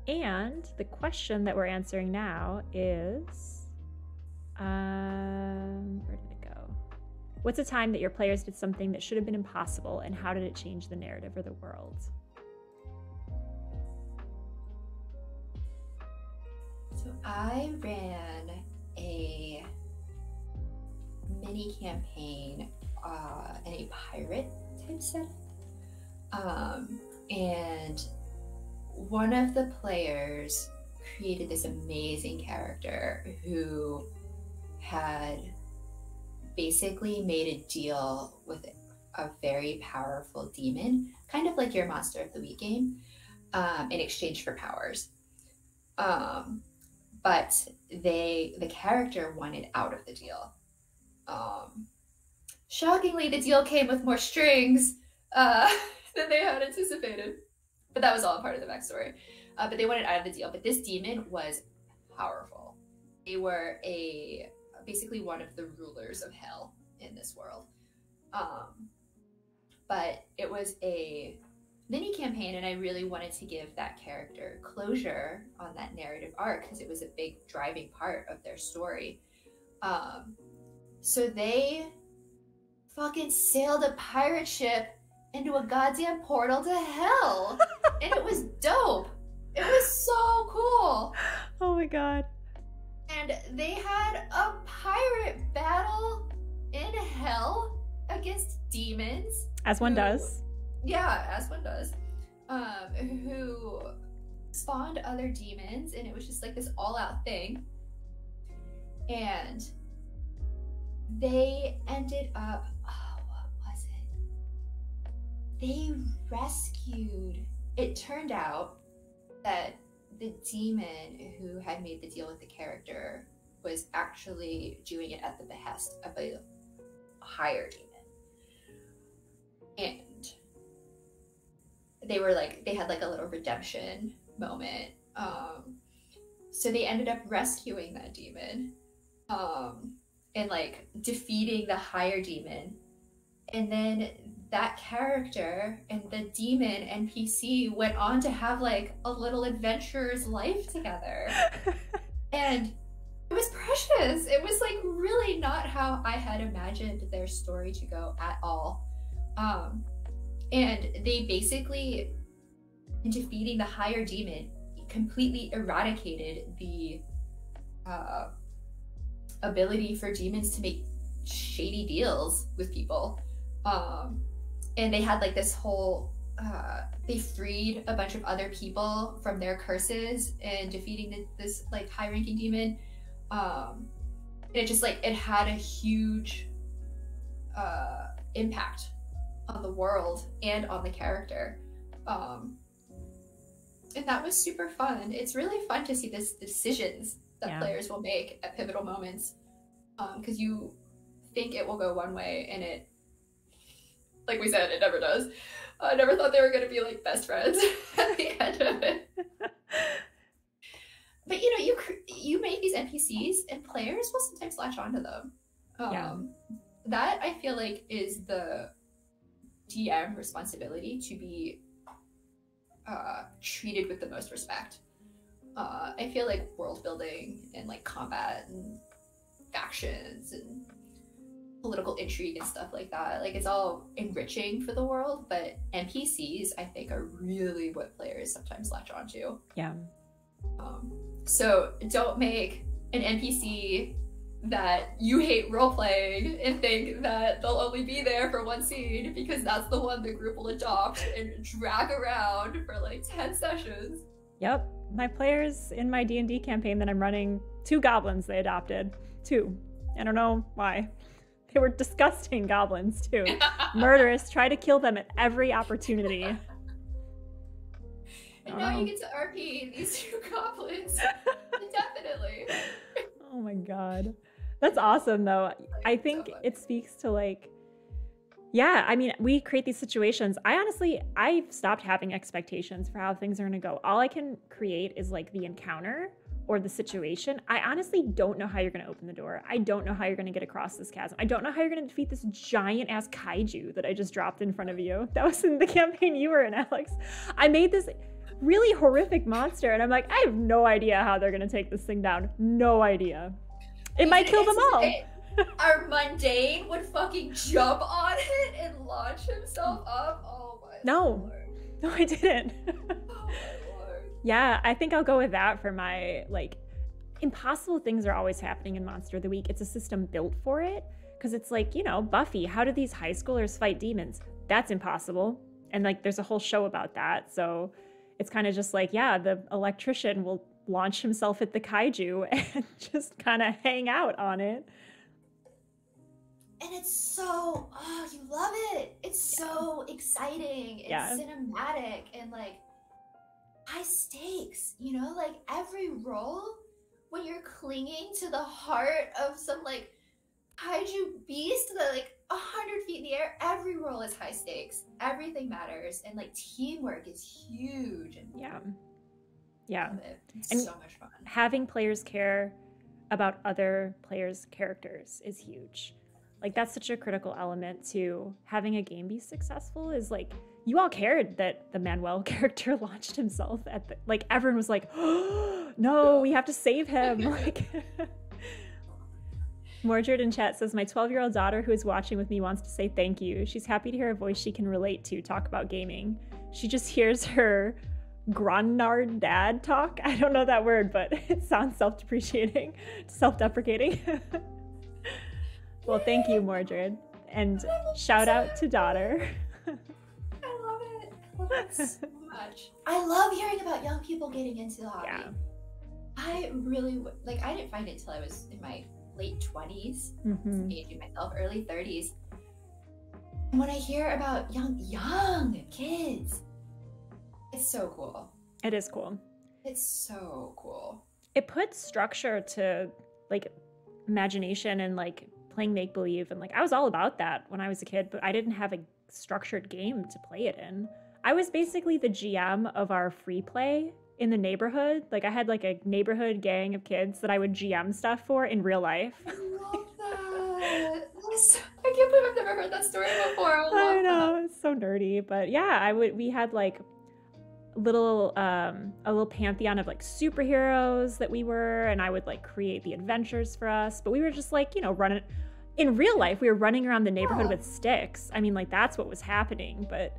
And the question that we're answering now is, where did it go? What's a time that your players did something that should have been impossible, and how did it change the narrative or the world? So I ran a mini campaign in a pirate type setting. And one of the players created this amazing character who had basically made a deal with a very powerful demon, kind of like your Monster of the Week game, in exchange for powers. But the character wanted out of the deal. Shockingly, the deal came with more strings than they had anticipated. But that was all part of the backstory. But they wanted out of the deal. But this demon was powerful. They were basically one of the rulers of hell in this world. But it was a mini campaign, and I really wanted to give that character closure on that narrative arc because it was a big driving part of their story. So they fucking sailed a pirate ship into a goddamn portal to hell. And it was dope. It was so cool. Oh my god. And they had a pirate battle in hell against demons. As one does. Yeah, as one does. Who spawned other demons, and it was just like this all-out thing. And they ended up, what was it? They rescued, it turned out that the demon who had made the deal with the character was actually doing it at the behest of a higher demon. And they were like, they had like a little redemption moment. So they ended up rescuing that demon and like defeating the higher demon. And then that character and the demon NPC went on to have like a little adventurer's life together. And it was precious. It was like really not how I had imagined their story to go at all. And they basically, in defeating the higher demon, completely eradicated the ability for demons to make shady deals with people. And they had like this whole, they freed a bunch of other people from their curses and defeating this like high-ranking demon. And it just like, it had a huge impact on the world and on the character. And that was super fun. It's really fun to see this decisions that players will make at pivotal moments. Because you think it will go one way and it, like we said, it never does. I never thought they were going to be like best friends at the end of it. But you know, you make these NPCs and players will sometimes latch onto them. That I feel like is the DM responsibility, to be treated with the most respect. I feel like world building and like combat and factions and political intrigue and stuff like that. Like it's all enriching for the world, but NPCs I think are really what players sometimes latch onto. Yeah. So don't make an NPC that you hate role playing and think that they'll only be there for one scene, because that's the one the group will adopt and drag around for like 10 sessions. Yep. My players in my D&D campaign that I'm running, 2 goblins they adopted. 2. I don't know why. They were disgusting goblins too. Murderous, try to kill them at every opportunity. And now you get to RP these 2 goblins. Definitely. Oh my god. That's awesome though. I think it speaks to like, yeah, I mean, we create these situations. I've stopped having expectations for how things are gonna go. All I can create is like the encounter or the situation. I honestly don't know how you're gonna open the door. I don't know how you're gonna get across this chasm. I don't know how you're gonna defeat this giant ass kaiju that I just dropped in front of you. That was in the campaign you were in, Alex. I made this really horrific monster and I'm like, I have no idea how they're gonna take this thing down. No idea. It might kill them all. Our mundane would fucking jump on it and launch himself up. Oh my Lord. No, I didn't. Oh my Lord. Yeah, I think I'll go with that for my, like, impossible things are always happening in Monster of the Week. It's a system built for it. Because it's like, you know, Buffy, how do these high schoolers fight demons? That's impossible. And like, there's a whole show about that. So it's kind of just like, yeah, the electrician will launch himself at the kaiju and just kind of hang out on it. And it's so, oh, you love it. It's so exciting and cinematic and like high stakes, you know, like every roll when you're clinging to the heart of some like kaiju beast that like 100 feet in the air, every roll is high stakes. Everything matters. And like teamwork is huge. And yeah. It's and so much fun. Having players care about other players' characters is huge. Like that's such a critical element to having a game be successful, is like you all cared that the Manuel character launched himself at the, like everyone was like, oh, no, we have to save him. Like Mordred in chat says, my 12-year-old daughter who is watching with me wants to say thank you. She's happy to hear a voice she can relate to talk about gaming. She just hears her Gronard dad talk. I don't know that word, but it sounds self-depreciating, self-deprecating. Well, thank you, Mordred. And shout out to daughter. I love it. I love it so much. I love hearing about young people getting into the hobby. Yeah. I really, like, I didn't find it until I was in my late 20s, aging myself, early 30s. And when I hear about young kids, it's so cool. It is cool. It's so cool. It puts structure to, like, imagination and, like, playing make-believe. And, like, I was all about that when I was a kid, but I didn't have a structured game to play it in. I was basically the GM of our free play in the neighborhood. Like, I had, like, a neighborhood gang of kids that I would GM stuff for in real life. I love that. I can't believe I've never heard that story before. I know, it's so nerdy. But, yeah, we had, like, a little pantheon of like superheroes that we were, and I would like create the adventures for us, but we were just like, you know, running in real life. We were running around the neighborhood with sticks. I mean, like that's what was happening, but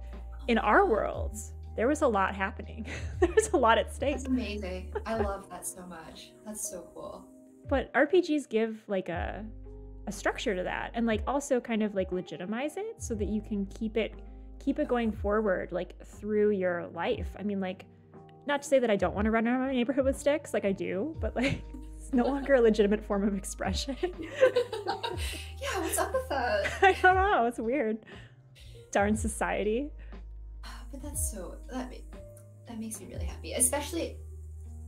in our worlds there was a lot happening. There was a lot at stake. That's amazing. I love that so much. That's so cool. But RPGs give like a structure to that, and like also kind of like legitimize it so that you can keep it going forward, like through your life. I mean, like, not to say that I don't want to run around my neighborhood with sticks, like I do, but like it's no longer a legitimate form of expression. Yeah, what's up with that? I don't know, it's weird. Darn society. But that makes me really happy, especially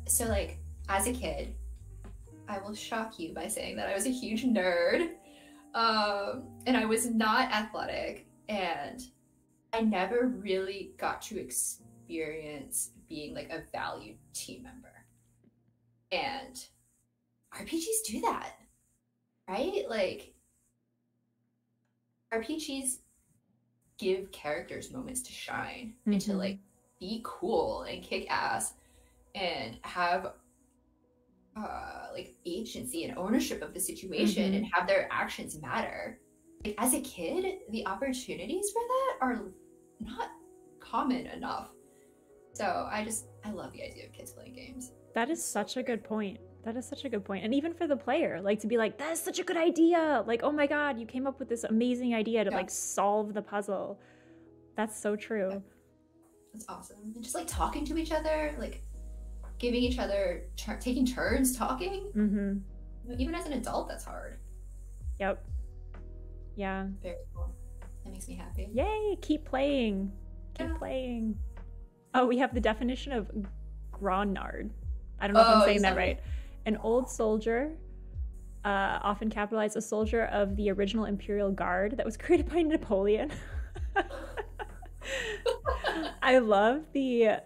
so like as a kid. I will shock you by saying that I was a huge nerd, and I was not athletic, and I never really got to experience being like a valued team member. And RPGs do that, right? Like RPGs give characters moments to shine and to like be cool and kick ass and have like agency and ownership of the situation and have their actions matter. like, as a kid, the opportunities for that are not common enough. So I love the idea of kids playing games. That is such a good point. That is such a good point. And even for the player, like to be like, that is such a good idea. Like, oh my God, you came up with this amazing idea to like solve the puzzle. That's so true. Yeah. That's awesome. And just like talking to each other, like giving each other, taking turns talking. Mm-hmm. Even as an adult, that's hard. Yep. Yeah. Very cool. That makes me happy. Yay, keep playing. Keep playing. Oh, we have the definition of grognard. I don't know if I'm saying that right. An old soldier, often capitalized, a soldier of the original Imperial Guard that was created by Napoleon. I love the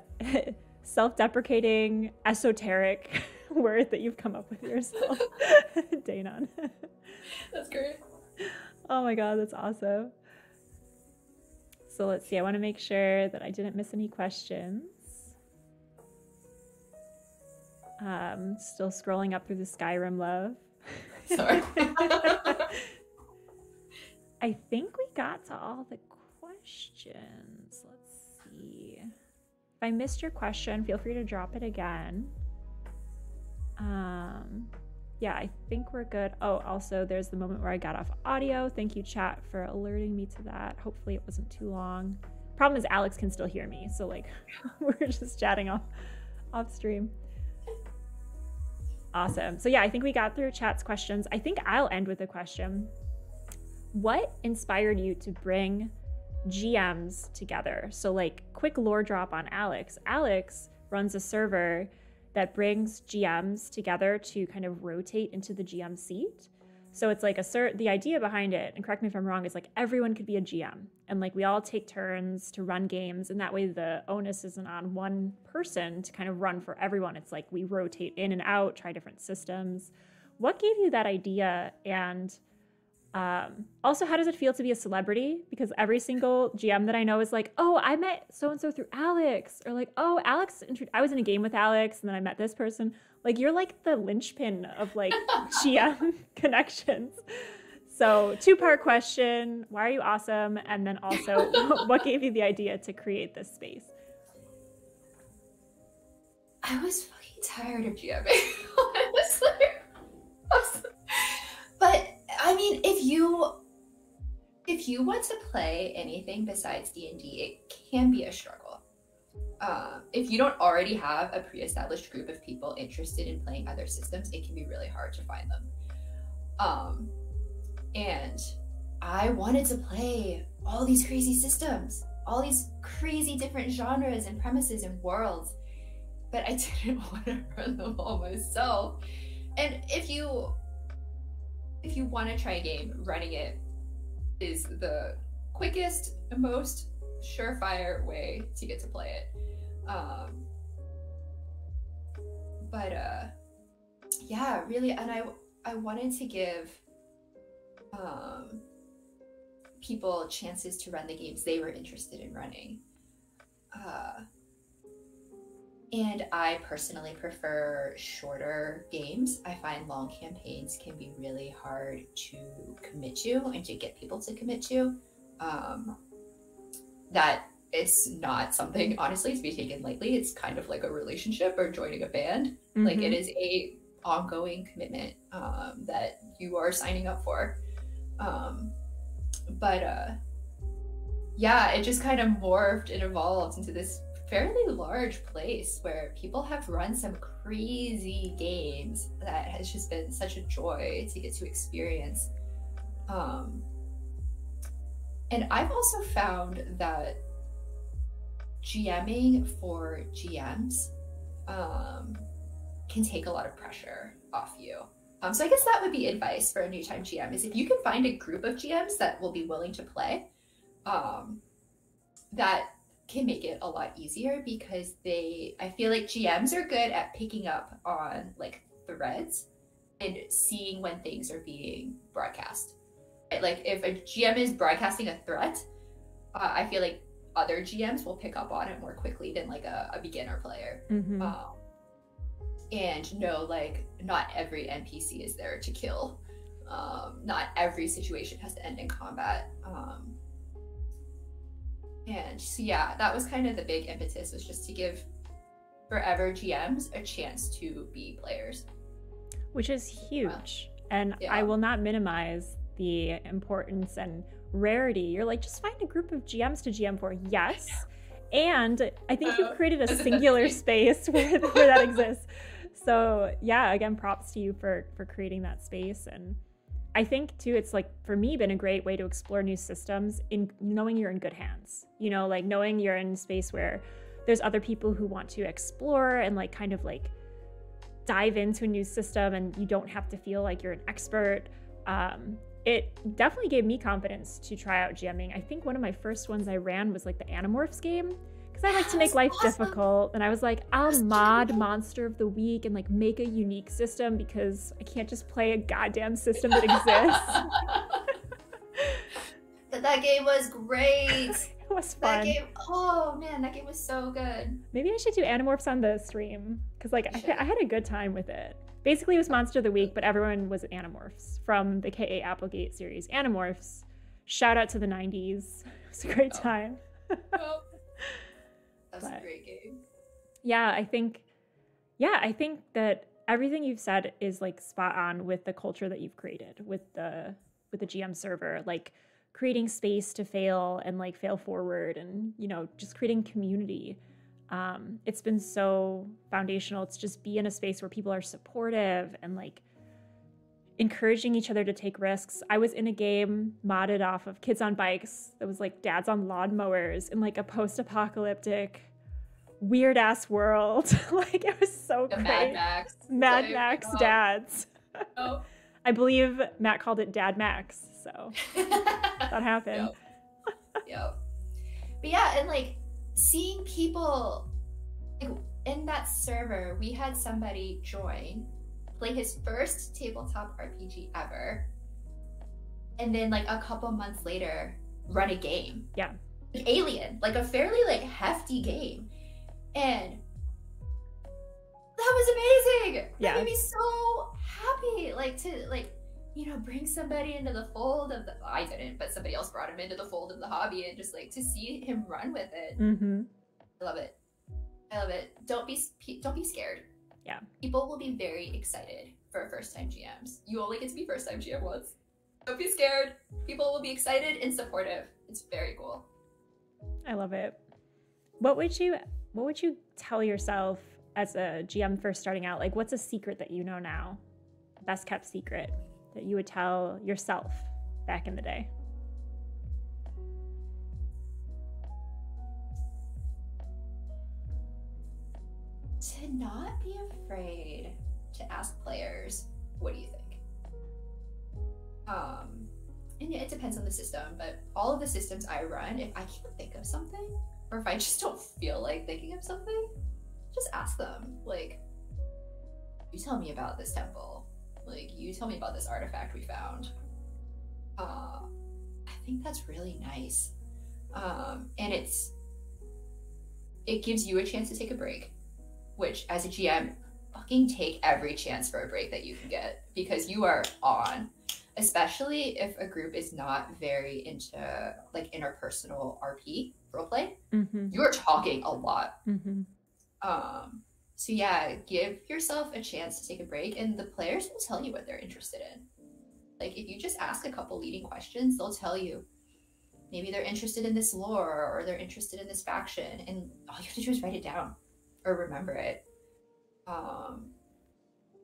self-deprecating, esoteric word that you've come up with yourself, Danon. That's great. Oh my God, that's awesome. So let's see, I want to make sure that I didn't miss any questions. Still scrolling up through the Skyrim love. Sorry. I think we got to all the questions. Let's see. If I missed your question, feel free to drop it again. Yeah, I think we're good. Oh, also there's the moment where I got off audio. Thank you, chat, for alerting me to that. Hopefully it wasn't too long. Problem is Alex can still hear me, so like we're just chatting off stream. Awesome. So yeah, I think we got through chat's questions. I think I'll end with a question. What inspired you to bring GMs together? So like quick lore drop on Alex. Alex runs a server that brings GMs together to kind of rotate into the GM seat. So it's like the idea behind it, and correct me if I'm wrong, is like everyone could be a GM and like we all take turns to run games, and that way the onus isn't on one person to kind of run for everyone. It's like we rotate in and out, try different systems. What gave you that idea? And also, how does it feel to be a celebrity? Because every single GM that I know is like, oh, I met so-and-so through Alex, or like, oh, I was in a game with Alex and then I met this person. Like, you're like the linchpin of like GM connections. So 2-part question, why are you awesome? And then also, what gave you the idea to create this space? I was fucking tired of GMing, honestly. But I mean, if you want to play anything besides D&D, it can be a struggle. If you don't already have a pre-established group of people interested in playing other systems, it can be really hard to find them. And I wanted to play all these crazy systems, all these crazy different genres and premises and worlds, but I didn't want to run them all myself. And if you want to try a game, running it is the quickest and most surefire way to get to play it. Yeah, really, and I wanted to give people chances to run the games they were interested in running. And I personally prefer shorter games. I find long campaigns can be really hard to commit to and to get people to commit to. That it's not something, honestly, to be taken lightly. It's kind of like a relationship or joining a band. Mm-hmm. Like, it is a ongoing commitment that you are signing up for. Yeah, it just kind of morphed and evolved into this fairly large place where people have run some crazy games that has just been such a joy to get to experience. And I've also found that GMing for GMs can take a lot of pressure off you. So I guess that would be advice for a new time GM, is if you can find a group of GMs that will be willing to play, that can make it a lot easier, because I feel like GMs are good at picking up on like threads and seeing when things are being broadcast. Like, if a GM is broadcasting a threat, I feel like other GMs will pick up on it more quickly than like a beginner player. Mm-hmm. And know, like, not every NPC is there to kill. Not every situation has to end in combat. And so yeah, that was kind of the big impetus, was just to give forever GMs a chance to be players. Which is huge. And I will not minimize the importance and rarity. You're like, just find a group of GMs to GM for. Yes. And I think you've created a singular space where that exists. So yeah, again, props to you for creating that space. And I think too, it's like, for me, been a great way to explore new systems in knowing you're in good hands, you know, like knowing you're in a space where there's other people who want to explore and like kind of like dive into a new system, and you don't have to feel like you're an expert. It definitely gave me confidence to try out GMing. I think one of my first ones I ran was like the Animorphs game, because I like to make life difficult, and I was like, I'll mod Monster of the Week and like make a unique system, because I can't just play a goddamn system that exists. That game was great. It was fun. That game, oh man, that game was so good. Maybe I should do Animorphs on the stream, because like I had a good time with it. Basically, it was Monster of the Week, but everyone was Animorphs from the K.A. Applegate series. Animorphs. Shout out to the 90s. It was a great time. Well, that's a great game. Yeah, I think that everything you've said is like spot on with the culture that you've created with the GM server, like creating space to fail and like fail forward, and you know, just creating community. It's been so foundational. It's just be in a space where people are supportive and like encouraging each other to take risks. I was in a game modded off of Kids on Bikes that was like dads on lawnmowers in like a post-apocalyptic weird ass world. Like it was so great. Mad Max dads. Oh. I believe Matt called it Dad Max, so that happened. Yep. But yeah, and like seeing people like, in that server, we had somebody join, play his first tabletop RPG ever, and then like a couple months later run a game. Yeah. Like Alien, like a fairly like hefty game. And that was amazing. Yeah. That made me so happy. Like to like, you know, bring somebody into the fold of the, I didn't, but somebody else brought him into the fold of the hobby, and just like to see him run with it. Mm-hmm. I love it. I love it. Don't be scared. Yeah. People will be very excited for first-time GMs. You only get to be first-time GM once. Don't be scared. People will be excited and supportive. It's very cool. I love it. What would you tell yourself as a GM first starting out? Like, what's a secret that you know now? Best kept secret that you would tell yourself back in the day? To not be afraid to ask players, what do you think? And yeah, it depends on the system, but all of the systems I run, if I can't think of something, or if I just don't feel like thinking of something, just ask them. Like, you tell me about this temple. Like, you tell me about this artifact we found. I think that's really nice. And it gives you a chance to take a break, which as a GM, fucking take every chance for a break that you can get, because you are on. Especially if a group is not very into like interpersonal RP roleplay. Mm-hmm. You are talking a lot. Mm-hmm. So yeah, give yourself a chance to take a break, and the players will tell you what they're interested in. Like if you just ask a couple leading questions, they'll tell you. Maybe they're interested in this lore, or they're interested in this faction, and all you have to do is write it down or remember it.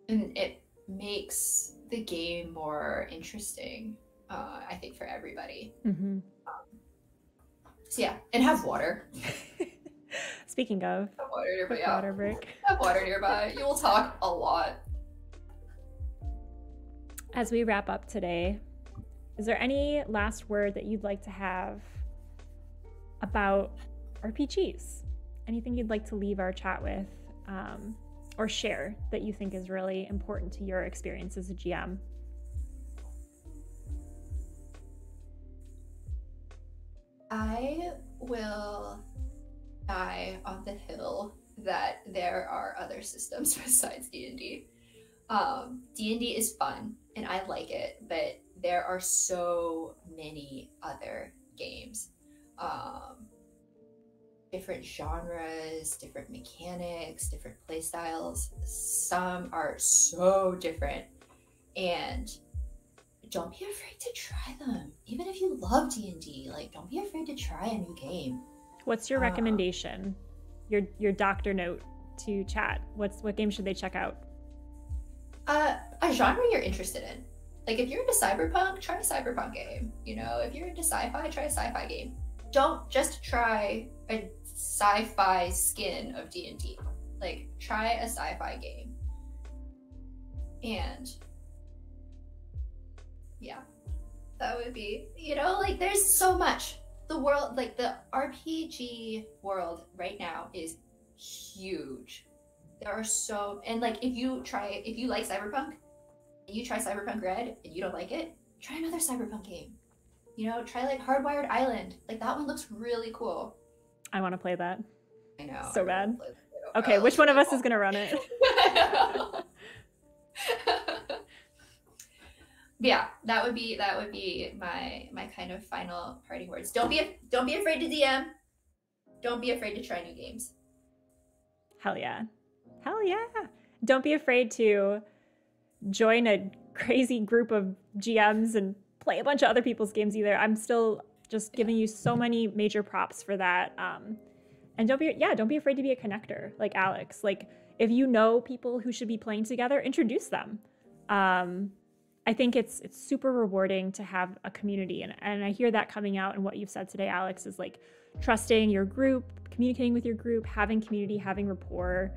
And it makes the game more interesting, I think, for everybody. Mm-hmm. So yeah, and have water. Speaking of, have water nearby. Water break. Have water nearby. You will talk a lot. As we wrap up today, is there any last word that you'd like to have about RPGs? Anything you'd like to leave our chat with? Or share that you think is really important to your experience as a GM? I will die on the hill that there are other systems besides D&D. D&D is fun and I like it, but there are so many other games. Um, Different genres, different mechanics, different play styles. Some are so different. And don't be afraid to try them. Even if you love D&D, like don't be afraid to try a new game. What's your recommendation? Your doctor note to chat. What game should they check out? A genre you're interested in. Like if you're into cyberpunk, try a cyberpunk game. You know, if you're into sci-fi, try a sci-fi game. Don't just try a sci-fi skin of D&D. Like try a sci-fi game. And yeah, that would be, you know, like there's so much. The world, like the RPG world right now is huge. There are so, and like if you like cyberpunk, and you try Cyberpunk Red and you don't like it, try another cyberpunk game. You know, try like Hardwired Island. Like that one looks really cool. I want to play that. I know. So bad. Okay, which one of us is gonna run it? Yeah, that would be my kind of final parting words. Don't be afraid to DM. Don't be afraid to try new games. Hell yeah. Hell yeah. Don't be afraid to join a crazy group of GMs and play a bunch of other people's games either. I'm still just giving you so many major props for that. And don't be afraid to be a connector like Alex. Like if you know people who should be playing together, introduce them. I think it's super rewarding to have a community. And I hear that coming out in what you've said today, Alex, is like trusting your group, communicating with your group, having community, having rapport.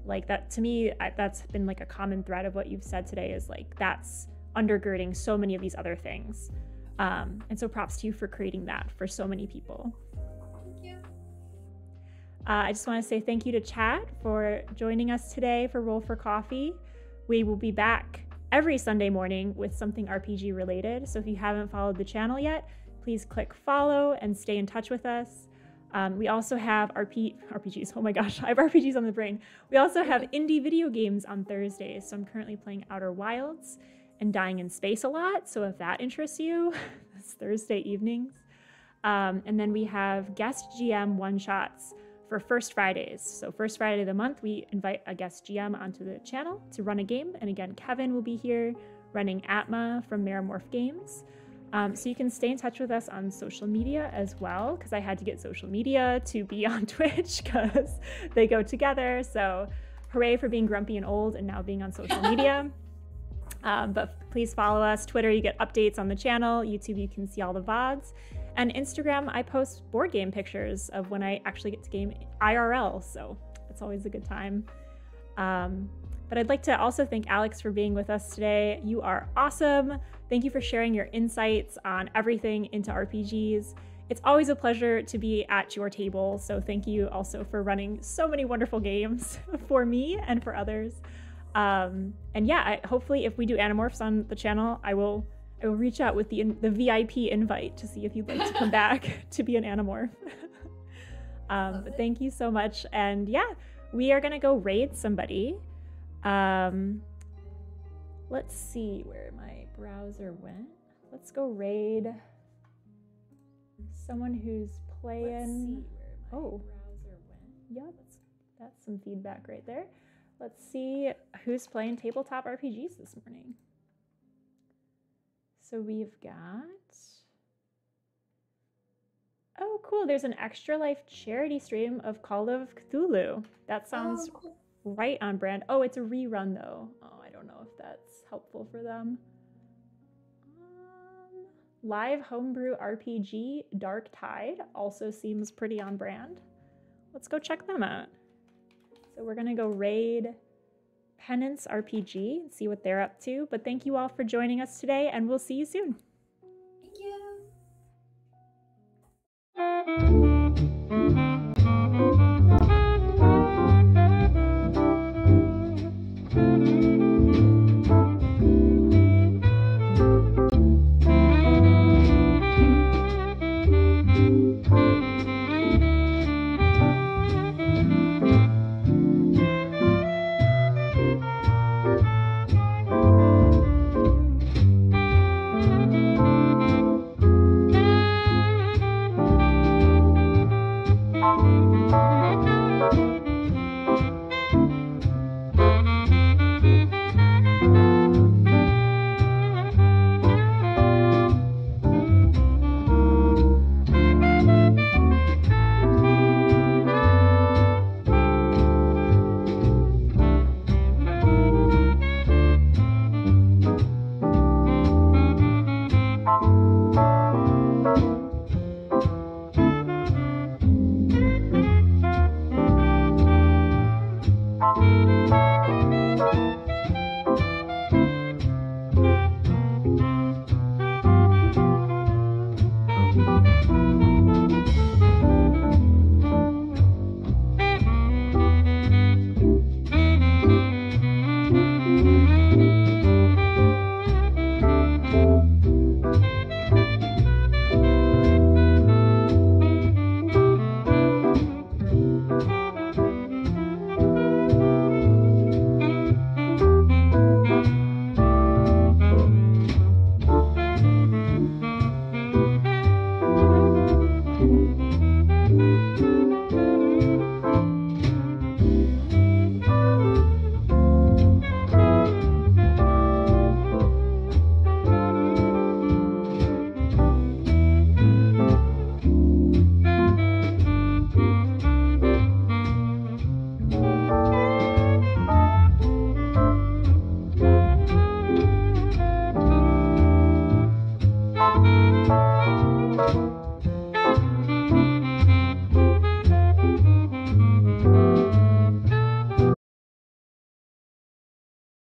Like that, to me, that's been like a common thread of what you've said today is like, that's undergirding so many of these other things. And so props to you for creating that for so many people. Thank you. I just want to say thank you to chat for joining us today for Roll for Coffee. We will be back every Sunday morning with something RPG related. So if you haven't followed the channel yet, please click follow and stay in touch with us. We also have RPGs. Oh my gosh, I have RPGs on the brain. We also have indie video games on Thursdays. So I'm currently playing Outer Wilds and Dying in Space a lot. So if that interests you, it's Thursday evenings. And then we have guest GM one-shots for First Fridays. So first Friday of the month, we invite a guest GM onto the channel to run a game. And again, Kevin will be here running Atma from Meramorph Games. So you can stay in touch with us on social media as well, because I had to get social media to be on Twitch because they go together. So hooray for being grumpy and old and now being on social media. But please follow us. Twitter, you get updates on the channel. YouTube, you can see all the VODs. And Instagram, I post board game pictures of when I actually get to game IRL. So it's always a good time. But I'd like to also thank Alex for being with us today. You are awesome. Thank you for sharing your insights on everything into RPGs. It's always a pleasure to be at your table. So thank you also for running so many wonderful games for me and for others. And yeah, hopefully if we do Animorphs on the channel, I will reach out with the VIP invite to see if you'd like to come back to be an Animorph. But thank you so much. And yeah, we are gonna go raid somebody. Let's see where my browser went. Let's go raid someone who's playing. Oh, yeah, that's some feedback right there. Let's see who's playing Tabletop RPGs this morning. So we've got, oh cool, there's an Extra Life charity stream of Call of Cthulhu. That sounds cool. Right on brand. Oh, it's a rerun though. Oh, I don't know if that's helpful for them. Live homebrew RPG Dark Tide also seems pretty on brand. Let's go check them out. So we're gonna go raid Penance RPG and see what they're up to. But thank you all for joining us today, and we'll see you soon. Thank you.